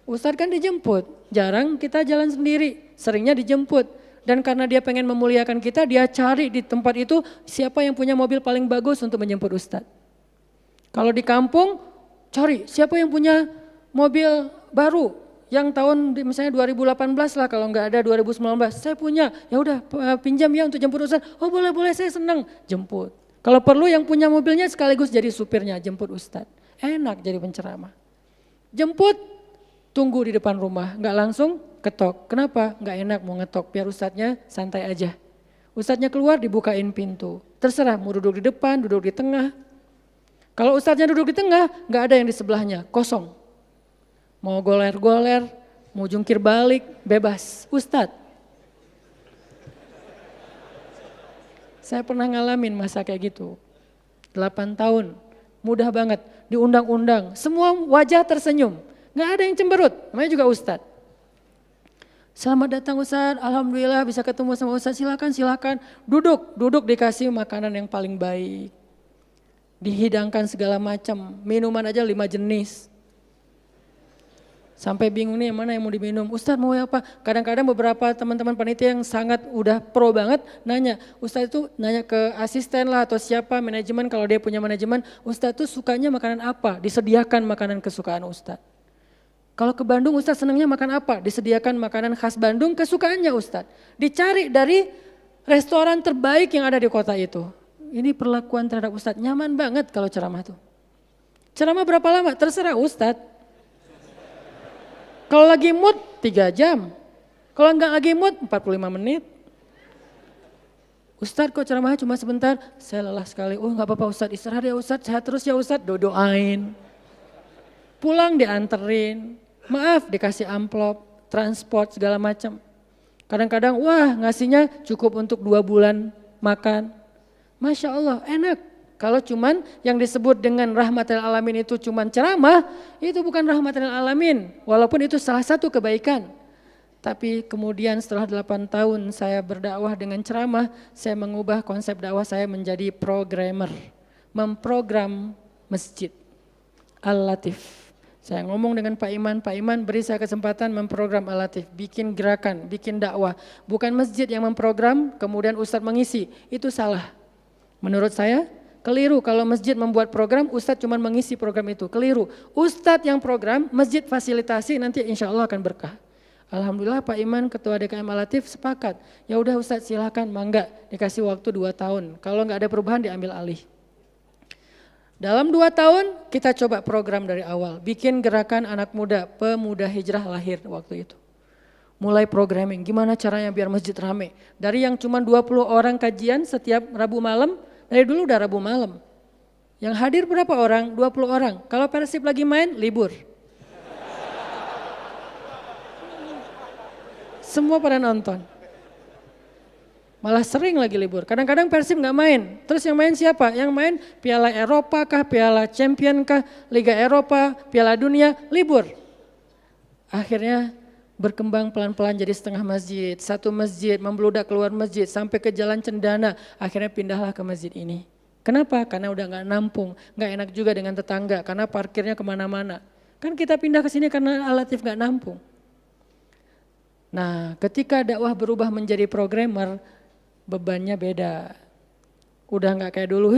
ustadz kan dijemput, jarang kita jalan sendiri, seringnya dijemput. Dan karena dia pengen memuliakan kita, dia cari di tempat itu siapa yang punya mobil paling bagus untuk menjemput ustadz. Kalau di kampung, cari siapa yang punya mobil baru yang tahun misalnya 2018 lah, kalau nggak ada 2019. Saya punya, ya udah pinjam ya untuk jemput ustadz. Oh boleh saya senang, jemput. Kalau perlu yang punya mobilnya sekaligus jadi supirnya, jemput ustadz. Enak jadi penceramah. Jemput, tunggu di depan rumah, nggak langsung ketok. Kenapa? Nggak enak mau ngetok, biar ustadznya santai aja. Ustadznya keluar dibukain pintu. Terserah mau duduk di depan, duduk di tengah. Kalau ustadznya duduk di tengah, nggak ada yang di sebelahnya, kosong. Mau goler-goler, mau jungkir balik, bebas. Ustadz. Saya pernah ngalamin masa kayak gitu. 8 tahun, mudah banget, diundang-undang, semua wajah tersenyum. Gak ada yang cemberut, namanya juga Ustadz. Selamat datang Ustadz, alhamdulillah bisa ketemu sama Ustadz, silakan. Duduk dikasih makanan yang paling baik. Dihidangkan segala macam, minuman aja 5 jenis. Sampai bingung nih mana yang mau diminum, Ustadz mau apa? Kadang-kadang beberapa teman-teman panitia yang sangat udah pro banget nanya, Ustadz itu nanya ke asisten lah atau siapa manajemen kalau dia punya manajemen, Ustadz tuh sukanya makanan apa? Disediakan makanan kesukaan Ustadz. Kalau ke Bandung Ustadz senangnya makan apa? Disediakan makanan khas Bandung kesukaannya Ustadz. Dicari dari restoran terbaik yang ada di kota itu. Ini perlakuan terhadap Ustadz, nyaman banget kalau ceramah tuh. Ceramah berapa lama? Terserah Ustadz. Kalau lagi mood 3 jam, kalau enggak lagi mood 45 menit. Ustadz kok ceramahnya cuma sebentar, saya lelah sekali. Oh enggak apa-apa Ustadz, istirahat ya Ustadz, sehat terus ya Ustadz, doain. Pulang dianterin, maaf dikasih amplop, transport segala macam. Kadang-kadang wah ngasihnya cukup untuk 2 bulan makan. Masya Allah enak. Kalau cuman yang disebut dengan rahmatil alamin itu cuman ceramah, itu bukan rahmatil alamin. Walaupun itu salah satu kebaikan. Tapi kemudian setelah 8 tahun saya berdakwah dengan ceramah, saya mengubah konsep dakwah saya menjadi programmer. Memprogram masjid. Al-Latif. Saya ngomong dengan Pak Iman beri saya kesempatan memprogram Al-Latif. Bikin gerakan, bikin dakwah. Bukan masjid yang memprogram, kemudian Ustadz mengisi. Itu salah. Menurut saya, keliru kalau masjid membuat program, Ustadz cuma mengisi program itu. Keliru. Ustadz yang program, masjid fasilitasi, nanti insya Allah akan berkah. Alhamdulillah Pak Iman, Ketua DKM Al-Latif sepakat. Ya udah Ustadz silahkan, mangga dikasih waktu 2 tahun. Kalau nggak ada perubahan diambil alih. Dalam 2 tahun kita coba program dari awal. Bikin gerakan anak muda, pemuda hijrah lahir waktu itu. Mulai programming, gimana caranya biar masjid rame. Dari yang cuma 20 orang kajian setiap Rabu malam, dari dulu udah Rabu malam. Yang hadir berapa orang? 20 orang. Kalau Persib lagi main, libur. Semua pada nonton. Malah sering lagi libur. Kadang-kadang Persib nggak main. Terus yang main siapa? Yang main Piala Eropa kah, Piala Champion kah, Liga Eropa, Piala Dunia, libur. Akhirnya berkembang pelan-pelan jadi setengah masjid. Satu masjid membludak keluar masjid sampai ke Jalan Cendana. Akhirnya pindahlah ke masjid ini. Kenapa? Karena udah nggak nampung. Nggak enak juga dengan tetangga karena parkirnya kemana-mana. Kan kita pindah ke sini karena Al-Latif nggak nampung. Nah ketika dakwah berubah menjadi programmer, bebannya beda. Udah nggak kayak dulu,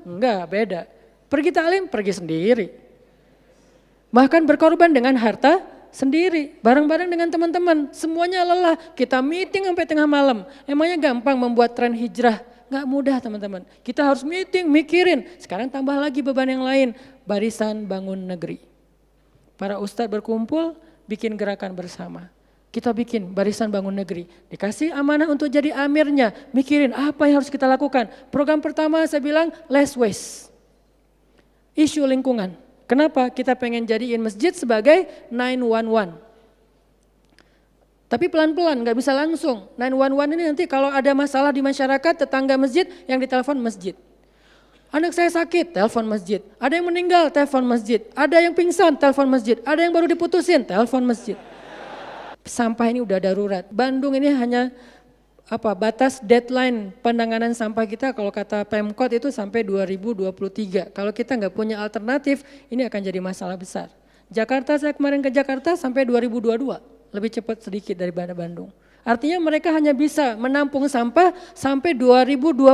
enggak beda. Pergi taklim, pergi sendiri. Bahkan berkorban dengan harta sendiri, bareng-bareng dengan teman-teman. Semuanya lelah, kita meeting sampai tengah malam. Emangnya gampang membuat tren hijrah? Nggak mudah teman-teman. Kita harus meeting, mikirin. Sekarang tambah lagi beban yang lain, barisan bangun negeri. Para ustadz berkumpul, bikin gerakan bersama. Kita bikin barisan bangun negeri, dikasih amanah untuk jadi amirnya, mikirin apa yang harus kita lakukan. Program pertama saya bilang less waste, isu lingkungan. Kenapa? Kita pengen jadiin masjid sebagai 911. Tapi pelan-pelan, gak bisa langsung. 911 ini nanti kalau ada masalah di masyarakat, tetangga masjid yang ditelepon masjid. Anak saya sakit, telepon masjid. Ada yang meninggal, telepon masjid. Ada yang pingsan, telepon masjid. Ada yang baru diputusin, telepon masjid. Sampah ini udah darurat. Bandung ini hanya batas deadline penanganan sampah kita kalau kata Pemkot itu sampai 2023. Kalau kita nggak punya alternatif, ini akan jadi masalah besar. Jakarta, saya kemarin ke Jakarta sampai 2022, lebih cepat sedikit daripada Bandung. Artinya mereka hanya bisa menampung sampah sampai 2022.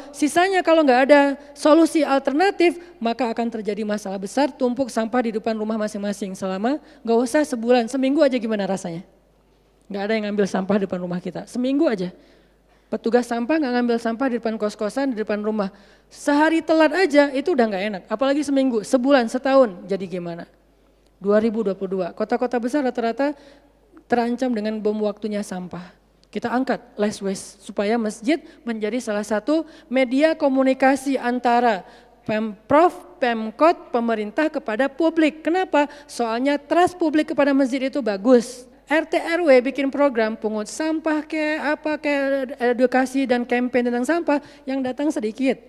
Sisanya kalau nggak ada solusi alternatif, maka akan terjadi masalah besar, tumpuk sampah di depan rumah masing-masing selama nggak usah sebulan, seminggu aja gimana rasanya. Nggak ada yang ngambil sampah di depan rumah kita, seminggu aja. Petugas sampah nggak ngambil sampah di depan kos-kosan, di depan rumah. Sehari telat aja itu udah nggak enak, apalagi seminggu, sebulan, setahun, jadi gimana? 2022, kota-kota besar rata-rata terancam dengan bom waktunya sampah. Kita angkat less waste supaya masjid menjadi salah satu media komunikasi antara Pemprov, Pemkot, pemerintah kepada publik. Kenapa? Soalnya trust publik kepada masjid itu bagus. RT RW bikin program pungut sampah kayak edukasi dan campaign tentang sampah, yang datang sedikit.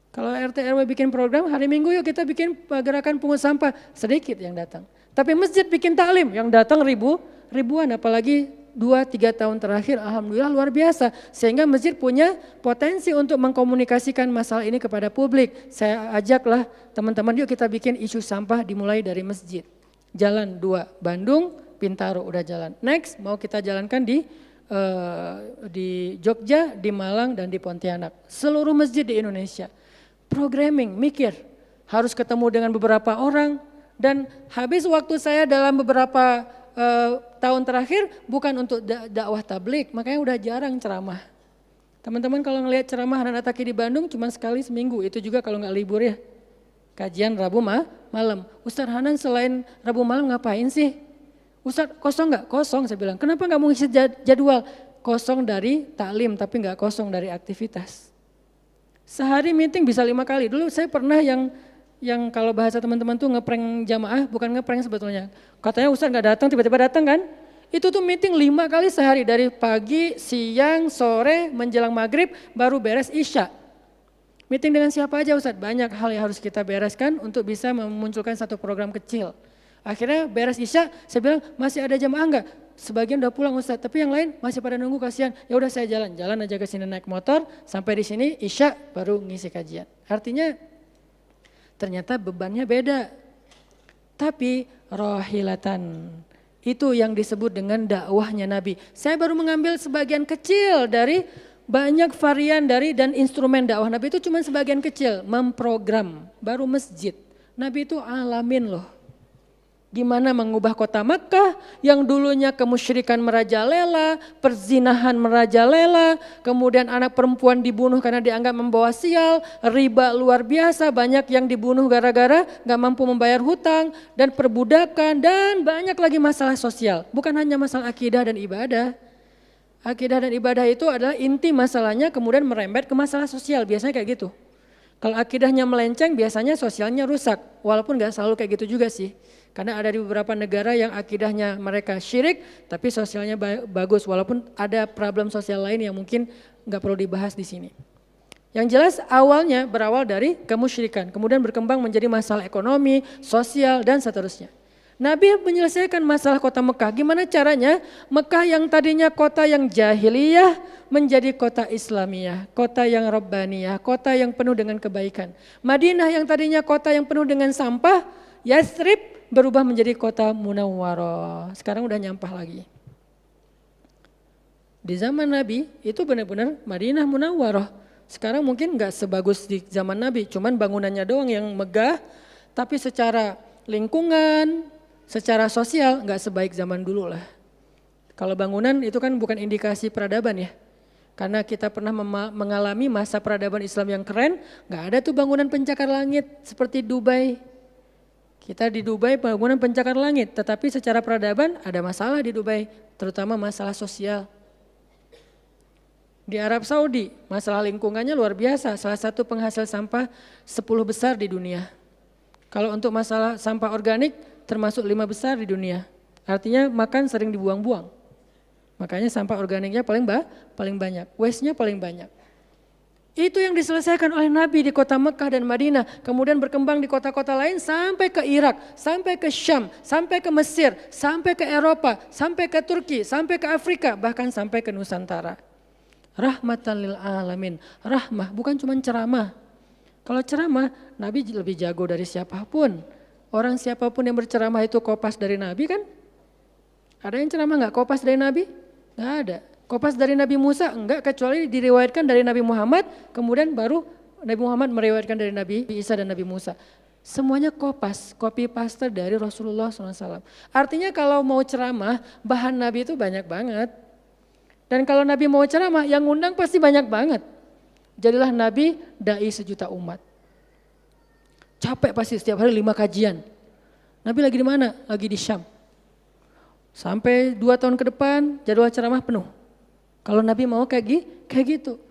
Kalau RT RW bikin program, hari Minggu yuk kita bikin gerakan pungut sampah, sedikit yang datang. Tapi masjid bikin taklim, yang datang ribuan, apalagi 2-3 tahun terakhir, alhamdulillah luar biasa. Sehingga masjid punya potensi untuk mengkomunikasikan masalah ini kepada publik. Saya ajaklah teman-teman, yuk kita bikin isu sampah dimulai dari masjid. Jalan 2, Bandung, Bintaro udah jalan. Next mau kita jalankan di Jogja, di Malang, dan di Pontianak. Seluruh masjid di Indonesia. Programming, mikir, harus ketemu dengan beberapa orang. Dan habis waktu saya dalam beberapa tahun terakhir bukan untuk dakwah tablik, makanya udah jarang ceramah. Teman-teman kalau ngelihat ceramah Hanan Attaqi di Bandung cuma sekali seminggu, itu juga kalau nggak libur ya. Kajian Rabu malam. Ustaz Hanan selain Rabu malam ngapain sih? Ustaz kosong nggak? Kosong, saya bilang. Kenapa nggak mau ngisi jadwal? Kosong dari taklim tapi nggak kosong dari aktivitas. Sehari meeting bisa 5 kali. Dulu saya pernah yang kalau bahasa teman-teman tuh ngeprank jamaah, bukan ngeprank sebetulnya. Katanya Ustaz nggak datang, tiba-tiba datang kan? Itu tuh meeting 5 kali sehari, dari pagi, siang, sore, menjelang maghrib, baru beres isya. Meeting dengan siapa aja Ustaz? Banyak hal yang harus kita bereskan untuk bisa memunculkan satu program kecil. Akhirnya beres isya, saya bilang masih ada jamaah enggak? Sebagian udah pulang Ustaz, tapi yang lain masih pada nunggu, kasihan. Ya udah saya jalan aja ke sini naik motor, sampai di sini isya baru ngisi kajian. Artinya ternyata bebannya beda. Tapi rohilatan, itu yang disebut dengan dakwahnya Nabi. Saya baru mengambil sebagian kecil dari banyak varian dari dan instrumen dakwah Nabi, itu cuma sebagian kecil, memprogram, baru masjid. Nabi itu alamin loh. Gimana mengubah kota Makkah yang dulunya kemusyrikan merajalela, perzinahan merajalela, kemudian anak perempuan dibunuh karena dianggap membawa sial, riba luar biasa, banyak yang dibunuh gara-gara gak mampu membayar hutang, dan perbudakan, dan banyak lagi masalah sosial. Bukan hanya masalah akidah dan ibadah. Akidah dan ibadah itu adalah inti masalahnya, kemudian merembet ke masalah sosial, biasanya kayak gitu. Kalau akidahnya melenceng biasanya sosialnya rusak, walaupun gak selalu kayak gitu juga sih. Karena ada di beberapa negara yang akidahnya mereka syirik tapi sosialnya bagus, walaupun ada problem sosial lain yang mungkin nggak perlu dibahas di sini. Yang jelas awalnya berawal dari kemusyrikan, kemudian berkembang menjadi masalah ekonomi, sosial, dan seterusnya. Nabi menyelesaikan masalah kota Mekah. Gimana caranya? Mekah yang tadinya kota yang jahiliyah menjadi kota Islamiyah, kota yang rabbaniyah, kota yang penuh dengan kebaikan. Madinah yang tadinya kota yang penuh dengan sampah, Yathrib berubah menjadi kota Munawwarah. Sekarang udah nyampah lagi. Di zaman Nabi itu benar-benar Madinah Munawwarah. Sekarang mungkin nggak sebagus di zaman Nabi, cuman bangunannya doang yang megah, tapi secara lingkungan, secara sosial nggak sebaik zaman dulu lah. Kalau bangunan itu kan bukan indikasi peradaban ya. Karena kita pernah mengalami masa peradaban Islam yang keren, nggak ada tuh bangunan pencakar langit seperti Dubai. Kita di Dubai bangunan pencakar langit, tetapi secara peradaban ada masalah di Dubai, terutama masalah sosial. Di Arab Saudi masalah lingkungannya luar biasa, salah satu penghasil sampah 10 besar di dunia. Kalau untuk masalah sampah organik termasuk 5 besar di dunia, artinya makan sering dibuang-buang. Makanya sampah organiknya paling banyak, waste-nya paling banyak. Itu yang diselesaikan oleh Nabi di kota Mekah dan Madinah, kemudian berkembang di kota-kota lain sampai ke Irak, sampai ke Syam, sampai ke Mesir, sampai ke Eropa, sampai ke Turki, sampai ke Afrika, bahkan sampai ke Nusantara. Rahmatan lil alamin, rahmah bukan cuma ceramah. Kalau ceramah, Nabi lebih jago dari siapapun. Orang siapapun yang berceramah itu kopas dari Nabi kan? Ada yang ceramah nggak kopas dari Nabi? Nggak ada. Kopas dari Nabi Musa enggak, kecuali diriwayatkan dari Nabi Muhammad, kemudian baru Nabi Muhammad meriwayatkan dari Nabi Isa dan Nabi Musa. Semuanya kopas, copy paste dari Rasulullah SAW. Artinya kalau mau ceramah, bahan Nabi itu banyak banget. Dan kalau Nabi mau ceramah, yang ngundang pasti banyak banget. Jadilah Nabi dai sejuta umat. Capek pasti setiap hari 5 kajian. Nabi lagi di mana? Lagi di Syam. Sampai 2 tahun ke depan jadwal ceramah penuh. Kalau Nabi mau kayak gitu.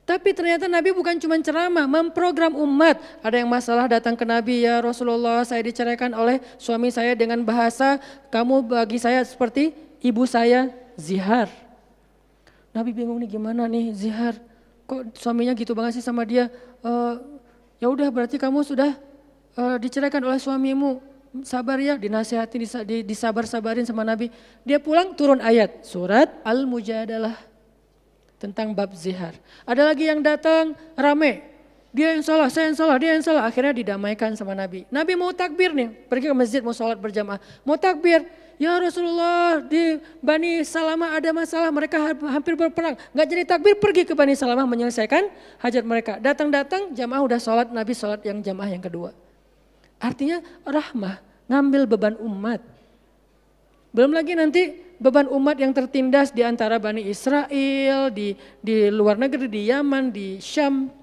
Tapi ternyata Nabi bukan cuma ceramah, memprogram umat. Ada yang masalah datang ke Nabi, ya Rasulullah saya diceraikan oleh suami saya dengan bahasa, kamu bagi saya seperti ibu saya, zihar. Nabi bingung nih gimana nih zihar, kok suaminya gitu banget sih sama dia. Ya udah berarti kamu sudah diceraikan oleh suamimu, sabar ya, dinasihati, disabar-sabarin sama Nabi. Dia pulang turun ayat, surat Al-Mujadalah. Tentang bab zihar. Ada lagi yang datang rame. Dia yang salah, saya yang salah, dia yang salah. Akhirnya didamaikan sama Nabi. Nabi mau takbir nih, pergi ke masjid mau sholat berjamaah. Mau takbir, ya Rasulullah di Bani Salamah ada masalah, mereka hampir berperang. Gak jadi takbir, pergi ke Bani Salamah menyelesaikan hajat mereka. Datang-datang jamaah udah sholat, Nabi sholat yang jamaah yang kedua. Artinya rahmah, ngambil beban umat. Belum lagi nanti beban umat yang tertindas di antara Bani Israel, di luar negeri, di Yaman, di Syam.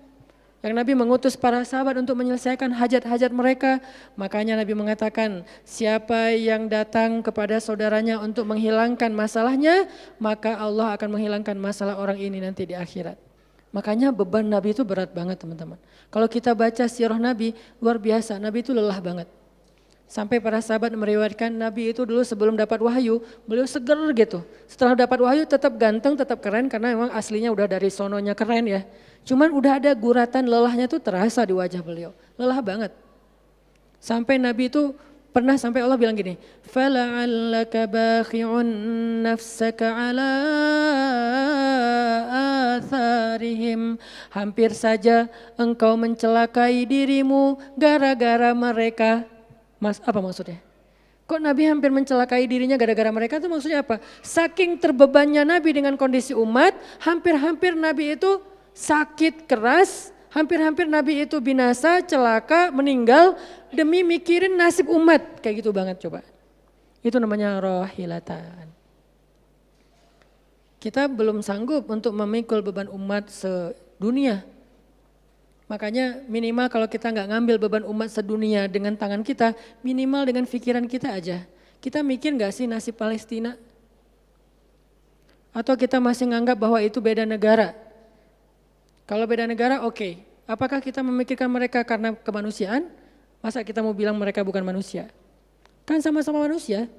Yang Nabi mengutus para sahabat untuk menyelesaikan hajat-hajat mereka. Makanya Nabi mengatakan, siapa yang datang kepada saudaranya untuk menghilangkan masalahnya, maka Allah akan menghilangkan masalah orang ini nanti di akhirat. Makanya beban Nabi itu berat banget teman-teman. Kalau kita baca sirah Nabi, luar biasa, Nabi itu lelah banget. Sampai para sahabat meriwayatkan Nabi itu dulu sebelum dapat wahyu, beliau seger gitu. Setelah dapat wahyu tetap ganteng, tetap keren karena memang aslinya udah dari sononya keren ya. Cuman udah ada guratan lelahnya tuh terasa di wajah beliau, lelah banget. Sampai Nabi itu pernah sampai Allah bilang gini, فَلَعَلَّكَ بَاخِعٌ نَفْسَكَ عَلَىٰ آثَارِهِمْ. Hampir saja engkau mencelakai dirimu gara-gara mereka. Apa maksudnya? Kok Nabi hampir mencelakai dirinya gara-gara mereka itu maksudnya apa? Saking terbebannya Nabi dengan kondisi umat, hampir-hampir Nabi itu sakit keras, hampir-hampir Nabi itu binasa, celaka, meninggal demi mikirin nasib umat. Kayak gitu banget coba. Itu namanya rohilatan. Kita belum sanggup untuk memikul beban umat sedunia. Makanya minimal kalau kita nggak ngambil beban umat sedunia dengan tangan kita, minimal dengan pikiran kita aja. Kita mikir nggak sih nasib Palestina? Atau kita masih nganggap bahwa itu beda negara? Kalau beda negara oke. Apakah kita memikirkan mereka karena kemanusiaan? Masa kita mau bilang mereka bukan manusia? Kan sama-sama manusia.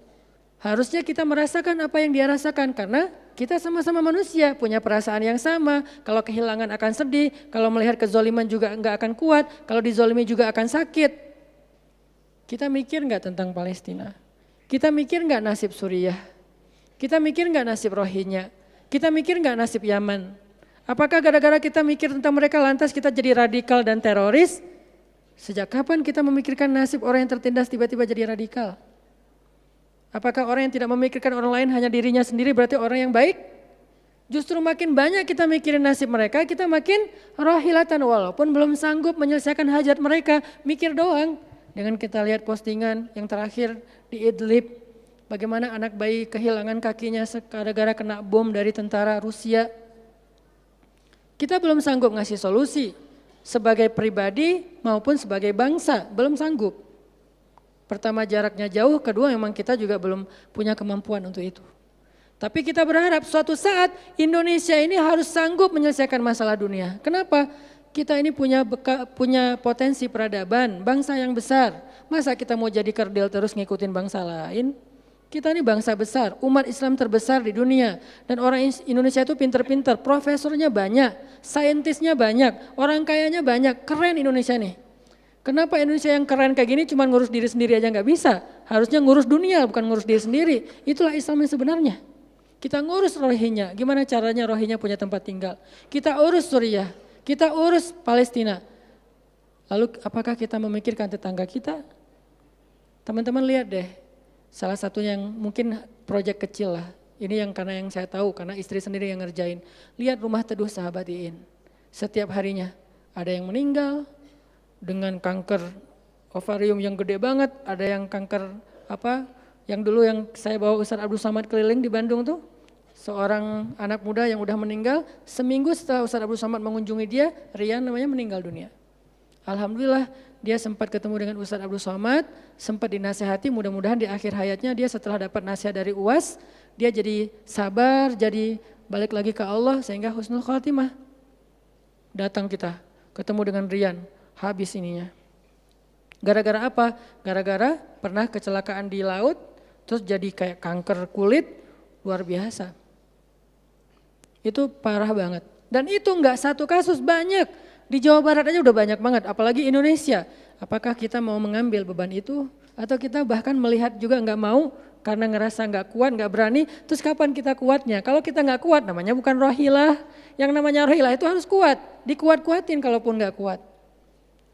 Harusnya kita merasakan apa yang dia rasakan karena kita sama-sama manusia, punya perasaan yang sama. Kalau kehilangan akan sedih, kalau melihat kezoliman juga enggak akan kuat, kalau dizolimi juga akan sakit. Kita mikir enggak tentang Palestina? Kita mikir enggak nasib Suriah? Kita mikir enggak nasib Rohingya? Kita mikir enggak nasib Yaman? Apakah gara-gara kita mikir tentang mereka lantas kita jadi radikal dan teroris? Sejak kapan kita memikirkan nasib orang yang tertindas tiba-tiba jadi radikal? Apakah orang yang tidak memikirkan orang lain hanya dirinya sendiri berarti orang yang baik? Justru makin banyak kita mikirin nasib mereka, kita makin rohilatan walaupun belum sanggup menyelesaikan hajat mereka, mikir doang. Dengan kita lihat postingan yang terakhir di Idlib, bagaimana anak bayi kehilangan kakinya gara-gara kena bom dari tentara Rusia. Kita belum sanggup ngasih solusi sebagai pribadi maupun sebagai bangsa, belum sanggup. Pertama jaraknya jauh, kedua memang kita juga belum punya kemampuan untuk itu. Tapi kita berharap suatu saat Indonesia ini harus sanggup menyelesaikan masalah dunia. Kenapa? Kita ini punya potensi peradaban, bangsa yang besar. Masa kita mau jadi kerdil terus ngikutin bangsa lain? Kita ini bangsa besar, umat Islam terbesar di dunia. Dan orang Indonesia itu pinter-pinter, profesornya banyak, saintisnya banyak, orang kayanya banyak, keren Indonesia nih. Kenapa Indonesia yang keren kayak gini cuma ngurus diri sendiri aja nggak bisa? Harusnya ngurus dunia bukan ngurus diri sendiri. Itulah Islam yang sebenarnya. Kita ngurus Rohingya, gimana caranya Rohingya punya tempat tinggal? Kita urus Suriah, kita urus Palestina. Lalu apakah kita memikirkan tetangga kita? Teman-teman lihat deh, salah satunya yang mungkin proyek kecil lah. Ini yang karena yang saya tahu, karena istri sendiri yang ngerjain. Lihat rumah teduh sahabat Iin. Setiap harinya ada yang meninggal, dengan kanker ovarium yang gede banget, ada yang kanker yang dulu yang saya bawa Ustaz Abdul Somad keliling di Bandung tuh, seorang anak muda yang udah meninggal, seminggu setelah Ustaz Abdul Somad mengunjungi dia, Rian namanya, meninggal dunia. Alhamdulillah dia sempat ketemu dengan Ustaz Abdul Somad, sempat dinasehati, mudah-mudahan di akhir hayatnya dia setelah dapat nasihat dari UAS, dia jadi sabar, jadi balik lagi ke Allah sehingga husnul khotimah. Datang kita, ketemu dengan Rian, habis ininya. Gara-gara apa? Gara-gara pernah kecelakaan di laut, terus jadi kayak kanker kulit, luar biasa. Itu parah banget. Dan itu enggak satu kasus, banyak. Di Jawa Barat aja udah banyak banget, apalagi Indonesia. Apakah kita mau mengambil beban itu? Atau kita bahkan melihat juga enggak mau karena ngerasa enggak kuat, enggak berani. Terus kapan kita kuatnya? Kalau kita enggak kuat namanya bukan rohilah. Yang namanya rohilah itu harus kuat. Dikuat-kuatin kalaupun enggak kuat.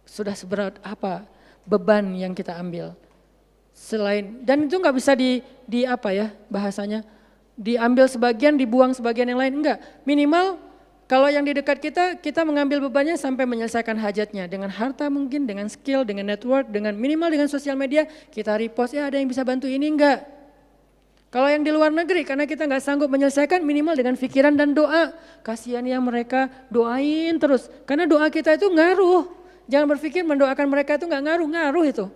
Sudah seberat apa beban yang kita ambil. Selain, dan itu enggak bisa di apa ya bahasanya, diambil sebagian, dibuang sebagian yang lain, enggak. Minimal kalau yang di dekat kita mengambil bebannya sampai menyelesaikan hajatnya. Dengan harta mungkin, dengan skill, dengan network, dengan minimal dengan sosial media, kita repost, ya ada yang bisa bantu ini, enggak. Kalau yang di luar negeri, karena kita enggak sanggup menyelesaikan, minimal dengan pikiran dan doa. Kasihan ya mereka, doain terus. Karena doa kita itu ngaruh. Jangan berpikir mendoakan mereka itu enggak ngaruh itu.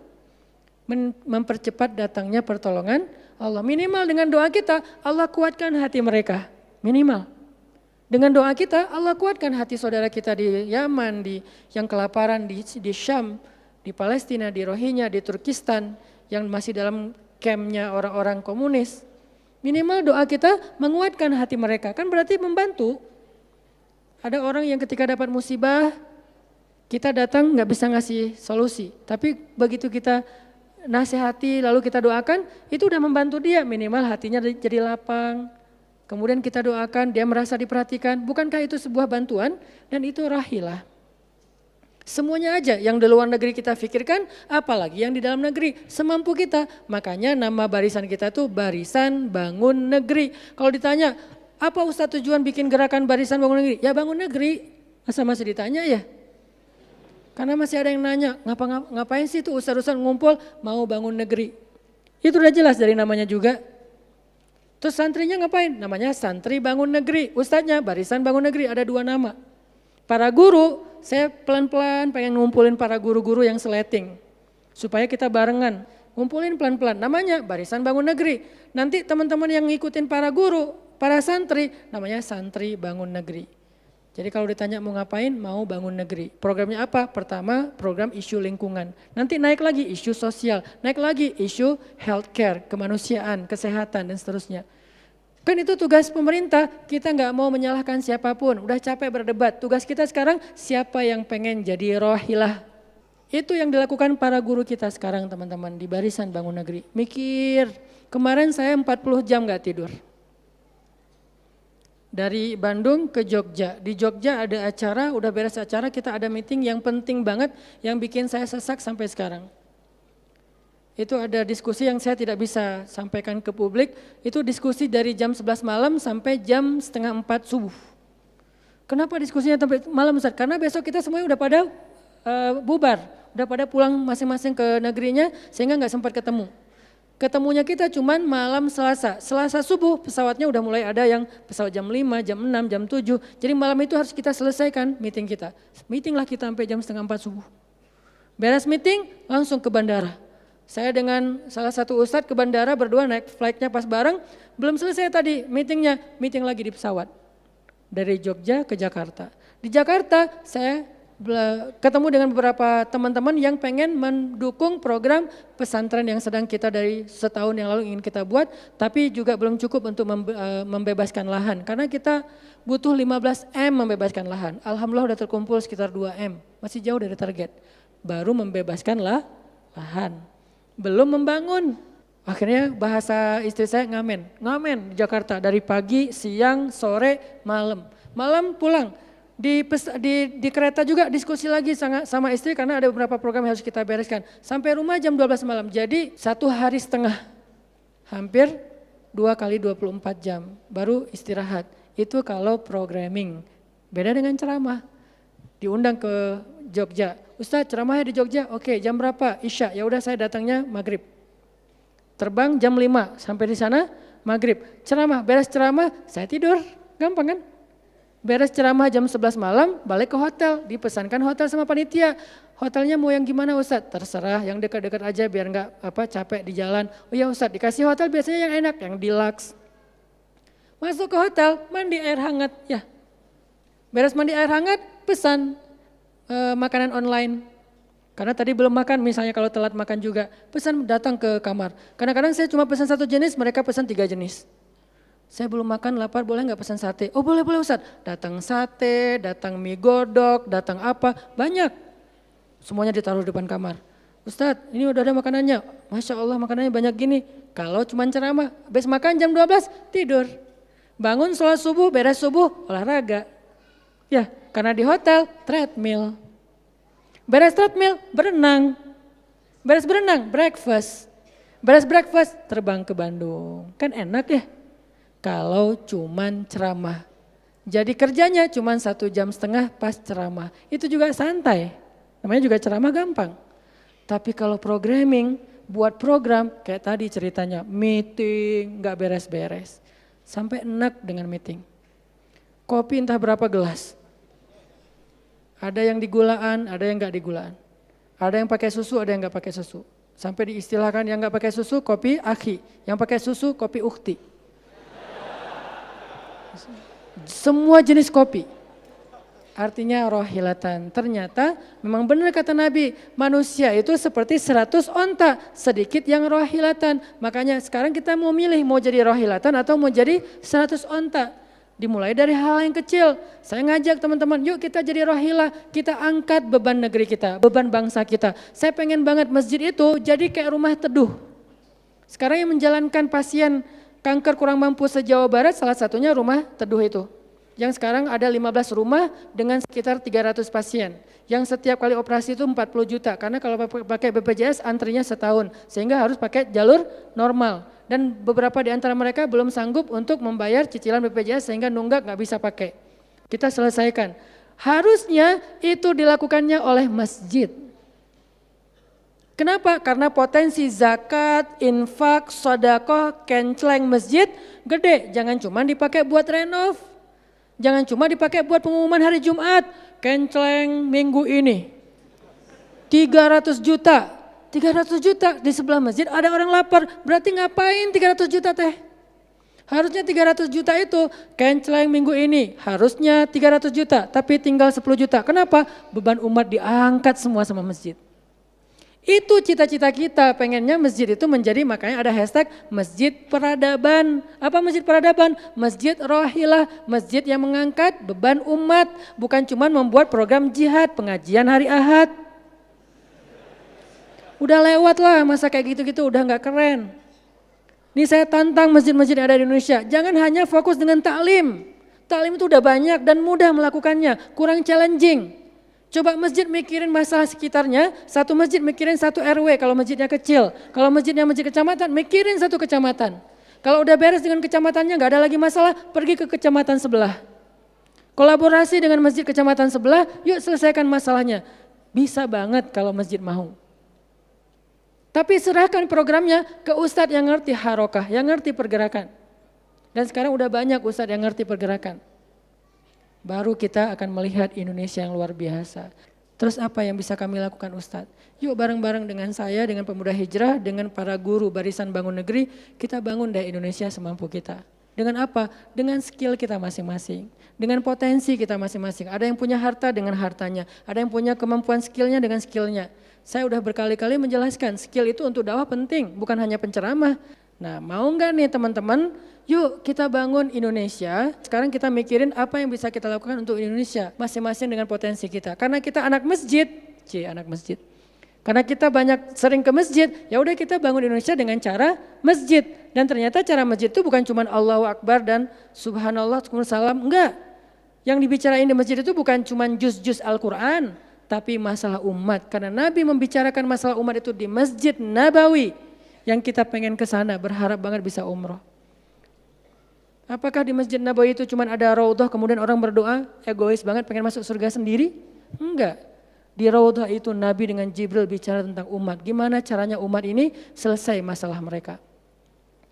Mempercepat datangnya pertolongan Allah. Minimal dengan doa kita, Allah kuatkan hati mereka. Minimal. Dengan doa kita, Allah kuatkan hati saudara kita di Yaman, di yang kelaparan di Syam, di Palestina, di Rohingya, di Turkistan, yang masih dalam campnya orang-orang komunis. Minimal doa kita menguatkan hati mereka. Kan berarti membantu. Ada orang yang ketika dapat musibah, kita datang nggak bisa ngasih solusi. Tapi begitu kita nasihati lalu kita doakan, itu udah membantu dia. Minimal hatinya jadi lapang. Kemudian kita doakan, dia merasa diperhatikan. Bukankah itu sebuah bantuan? Dan itu rahilah. Semuanya aja yang di luar negeri kita pikirkan, apalagi yang di dalam negeri. Semampu kita. Makanya nama barisan kita tuh Barisan Bangun Negeri. Kalau ditanya, apa Ustadz tujuan bikin gerakan Barisan Bangun Negeri? Ya bangun negeri. Masa masih ditanya ya? Karena masih ada yang nanya, ngapain sih tuh ustadz-ustadz ngumpul mau bangun negeri? Itu udah jelas dari namanya juga. Terus santrinya ngapain? Namanya Santri Bangun Negeri. Ustadznya Barisan Bangun Negeri, ada 2 nama. Para guru, saya pelan-pelan pengen ngumpulin para guru-guru yang seleting. Supaya kita barengan, ngumpulin pelan-pelan. Namanya Barisan Bangun Negeri. Nanti teman-teman yang ngikutin para guru, para santri, namanya Santri Bangun Negeri. Jadi kalau ditanya mau ngapain, mau bangun negeri. Programnya apa? Pertama program isu lingkungan. Nanti naik lagi isu sosial, naik lagi isu healthcare, kemanusiaan, kesehatan dan seterusnya. Kan itu tugas pemerintah, kita nggak mau menyalahkan siapapun, udah capek berdebat. Tugas kita sekarang siapa yang pengen jadi rohilah. Itu yang dilakukan para guru kita sekarang teman-teman di Barisan Bangun Negeri. Mikir, kemarin saya 40 jam nggak tidur. Dari Bandung ke Jogja, di Jogja ada acara, udah beres acara kita ada meeting yang penting banget yang bikin saya sesak sampai sekarang. Itu ada diskusi yang saya tidak bisa sampaikan ke publik, itu diskusi dari jam 11 malam sampai jam 3:30 subuh. Kenapa diskusinya sampai malam Ustaz? Karena besok kita semuanya udah pada bubar, udah pada pulang masing-masing ke negerinya sehingga nggak sempat ketemu. Ketemunya kita cuman malam Selasa. Selasa subuh pesawatnya udah mulai ada yang pesawat jam 5, jam 6, jam 7. Jadi malam itu harus kita selesaikan meeting kita. Meeting lah kita sampai jam 3:30 subuh. Beres meeting langsung ke bandara. Saya dengan salah satu ustadz ke bandara berdua naik flightnya pas bareng. Belum selesai tadi meetingnya, meeting lagi di pesawat. Dari Jogja ke Jakarta. Di Jakarta saya ketemu dengan beberapa teman-teman yang pengen mendukung program pesantren yang sedang kita dari setahun yang lalu ingin kita buat, tapi juga belum cukup untuk membebaskan lahan karena kita butuh 15 M membebaskan lahan. Alhamdulillah udah terkumpul sekitar 2 M, masih jauh dari target. Baru membebaskan lahan, belum membangun. Akhirnya bahasa istri saya ngamen di Jakarta dari pagi, siang, sore, malam. Malam pulang. Di kereta juga diskusi lagi sama istri karena ada beberapa program yang harus kita bereskan. Sampai rumah jam 12 malam, jadi 1 hari setengah. Hampir 2 kali 24 jam, baru istirahat. Itu kalau programming, beda dengan ceramah. Diundang ke Jogja, Ustadz ceramahnya di Jogja, oke jam berapa? Isya, ya udah saya datangnya maghrib. Terbang jam 5, sampai di sana maghrib. Ceramah, beres ceramah, saya tidur, gampang kan? Beres ceramah jam 11 malam, balik ke hotel, dipesankan hotel sama panitia. Hotelnya mau yang gimana Ustadz? Terserah, yang dekat-dekat aja biar nggak capek di jalan. Oh ya Ustadz, dikasih hotel biasanya yang enak, yang deluxe. Masuk ke hotel, mandi air hangat, ya. Beres mandi air hangat, pesan makanan online. Karena tadi belum makan, misalnya kalau telat makan juga, pesan datang ke kamar. Kadang-kadang saya cuma pesan 1 jenis, mereka pesan 3 jenis. Saya belum makan, lapar, boleh nggak pesan sate? Oh boleh Ustaz. Datang sate, datang mie godok, datang apa, banyak. Semuanya ditaruh di depan kamar. Ustaz, ini udah ada makanannya. Masya Allah makanannya banyak gini. Kalau cuma ceramah, habis makan jam 12, tidur. Bangun sholat subuh, beres subuh, olahraga. Ya, karena di hotel, treadmill. Beres treadmill, berenang. Beres berenang, breakfast. Beres breakfast, terbang ke Bandung. Kan enak ya? Kalau cuman ceramah. Jadi kerjanya cuman 1,5 jam pas ceramah. Itu juga santai. Namanya juga ceramah gampang. Tapi kalau programming, buat program kayak tadi ceritanya, meeting gak beres-beres. Sampai enak dengan meeting. Kopi entah berapa gelas. Ada yang digulaan, ada yang gak digulaan. Ada yang pakai susu, ada yang gak pakai susu. Sampai diistilahkan yang gak pakai susu kopi akhi, yang pakai susu kopi ukhti. Semua jenis kopi. Artinya rohilatan. Ternyata memang benar kata Nabi, manusia itu seperti 100 onta, sedikit yang rohilatan. Makanya sekarang kita mau milih mau jadi rohilatan atau mau jadi 100 onta. Dimulai dari hal yang kecil. Saya ngajak teman-teman, yuk kita jadi rohilah, kita angkat beban negeri kita, beban bangsa kita. Saya pengen banget masjid itu jadi kayak rumah teduh. Sekarang yang menjalankan pasien kanker kurang mampu se-Jawa Barat salah satunya rumah teduh itu. Yang sekarang ada 15 rumah dengan sekitar 300 pasien. Yang setiap kali operasi itu 40 juta karena kalau pakai BPJS antrinya setahun sehingga harus pakai jalur normal. Dan beberapa di antara mereka belum sanggup untuk membayar cicilan BPJS sehingga nunggak nggak bisa pakai. Kita selesaikan. Harusnya itu dilakukannya oleh masjid. Kenapa? Karena potensi zakat, infak, sedekah, kenceleng masjid gede. Jangan cuma dipakai buat renov. Jangan cuma dipakai buat pengumuman hari Jumat. Kenceleng minggu ini 300 juta. 300 juta di sebelah masjid ada orang lapar, berarti ngapain 300 juta teh? Harusnya 300 juta itu kenceleng minggu ini, harusnya 300 juta tapi tinggal 10 juta. Kenapa? Beban umat diangkat semua sama masjid. Itu cita-cita kita, pengennya masjid itu menjadi, makanya ada hashtag masjid peradaban. Apa masjid peradaban? Masjid rohilah, masjid yang mengangkat beban umat, bukan cuma membuat program jihad, pengajian hari Ahad. Udah lewat lah masa kayak gitu-gitu, udah gak keren. Ini saya tantang masjid-masjid yang ada di Indonesia, jangan hanya fokus dengan taklim. Taklim itu udah banyak dan mudah melakukannya, kurang challenging. Coba masjid mikirin masalah sekitarnya, satu masjid mikirin satu RW kalau masjidnya kecil. Kalau masjidnya masjid kecamatan, mikirin satu kecamatan. Kalau udah beres dengan kecamatannya gak ada lagi masalah, pergi ke kecamatan sebelah. Kolaborasi dengan masjid kecamatan sebelah, yuk selesaikan masalahnya. Bisa banget kalau masjid mau. Tapi serahkan programnya ke ustadz yang ngerti harokah, yang ngerti pergerakan. Dan sekarang udah banyak ustadz yang ngerti pergerakan. Baru kita akan melihat Indonesia yang luar biasa. Terus apa yang bisa kami lakukan ustadz? Yuk bareng-bareng dengan saya, dengan pemuda hijrah, dengan para guru barisan bangun negeri, kita bangun deh Indonesia semampu kita. Dengan apa? Dengan skill kita masing-masing. Dengan potensi kita masing-masing. Ada yang punya harta dengan hartanya. Ada yang punya kemampuan skillnya dengan skillnya. Saya udah berkali-kali menjelaskan skill itu untuk dakwah penting, bukan hanya penceramah. Nah mau nggak nih teman-teman, yuk kita bangun Indonesia. Sekarang kita mikirin apa yang bisa kita lakukan untuk Indonesia, masing-masing dengan potensi kita. Karena kita anak masjid, anak masjid. Karena kita banyak sering ke masjid, ya udah kita bangun Indonesia dengan cara masjid. Dan ternyata cara masjid itu bukan cuma Allahu Akbar dan Subhanallah, salam, enggak. Yang dibicarain di masjid itu bukan cuma juz-juz Al-Quran, tapi masalah umat. Karena Nabi membicarakan masalah umat itu di Masjid Nabawi. Yang kita pengen ke sana, berharap banget bisa umroh. Apakah di Masjid Nabawi itu cuma ada raudhah kemudian orang berdoa, egois banget pengen masuk surga sendiri? Enggak. Di raudhah itu Nabi dengan Jibril bicara tentang umat. Gimana caranya umat ini selesai masalah mereka.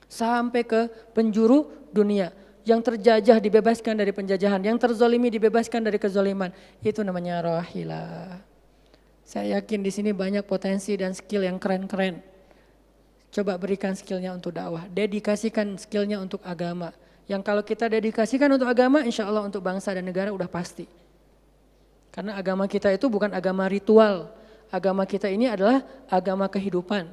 Sampai ke penjuru dunia. Yang terjajah dibebaskan dari penjajahan, yang terzolimi dibebaskan dari kezoliman. Itu namanya rohilah. Saya yakin di sini banyak potensi dan skill yang keren-keren. Coba berikan skillnya untuk dakwah, dedikasikan skillnya untuk agama. Yang kalau kita dedikasikan untuk agama, insya Allah untuk bangsa dan negara udah pasti. Karena agama kita itu bukan agama ritual. Agama kita ini adalah agama kehidupan.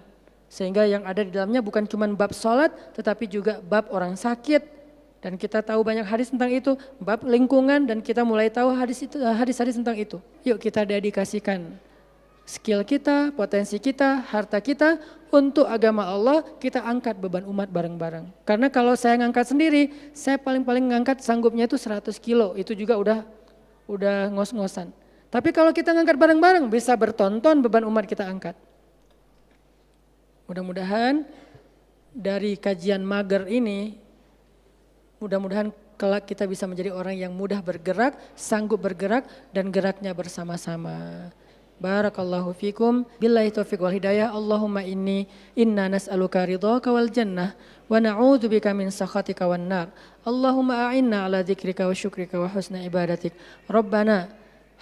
Sehingga yang ada di dalamnya bukan cuma bab sholat, tetapi juga bab orang sakit. Dan kita tahu banyak hadis tentang itu, bab lingkungan, dan kita mulai tahu hadis-hadis tentang itu. Yuk kita dedikasikan skill kita, potensi kita, harta kita untuk agama Allah, kita angkat beban umat bareng-bareng. Karena kalau saya ngangkat sendiri, saya paling-paling ngangkat sanggupnya itu 100 kilo, itu juga udah ngos-ngosan. Tapi kalau kita ngangkat bareng-bareng, bisa bertonton beban umat kita angkat. Mudah-mudahan dari kajian mager ini, mudah-mudahan kelak kita bisa menjadi orang yang mudah bergerak, sanggup bergerak, dan geraknya bersama-sama. Barakallahu fikum, billahi taufiq wal hidayah. Allahumma inna nas'aluka ridhaka wal jannah wa na'udzubika min sakhatika wan nar. Allahumma a'inna ala dzikrika wa syukrika wa husna ibadatik. Rabbana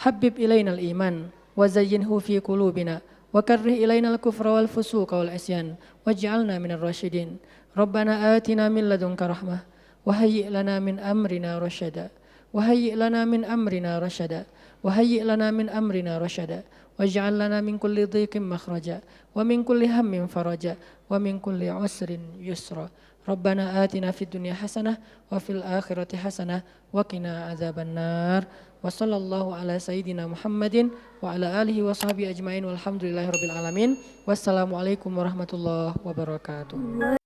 habib ilainal iman wa zayyinhu fi qulubina wa karrih ilainal kufra wal fusuqa wal isyan waj'alna minar rasyidin. Rabbana atina min ladunka rahmah wa hayyi' lana min amrina rasyada wa hayyi' lana min amrina rasyada wa hayyi' lana min amrina rasyada waj'al lana min kulli dhiqin makhraja wa min kulli hammin faraja wa min kulli usrin yusra. Rabbana atina fid dunya hasanah wa fil akhirati hasanah wa qina adzabannar. Wa sallallahu ala sayyidina Muhammadin wa ala alihi wa sahbihi ajmain walhamdulillahi rabbil alamin. Wassalamualaikum warahmatullahi wabarakatuh.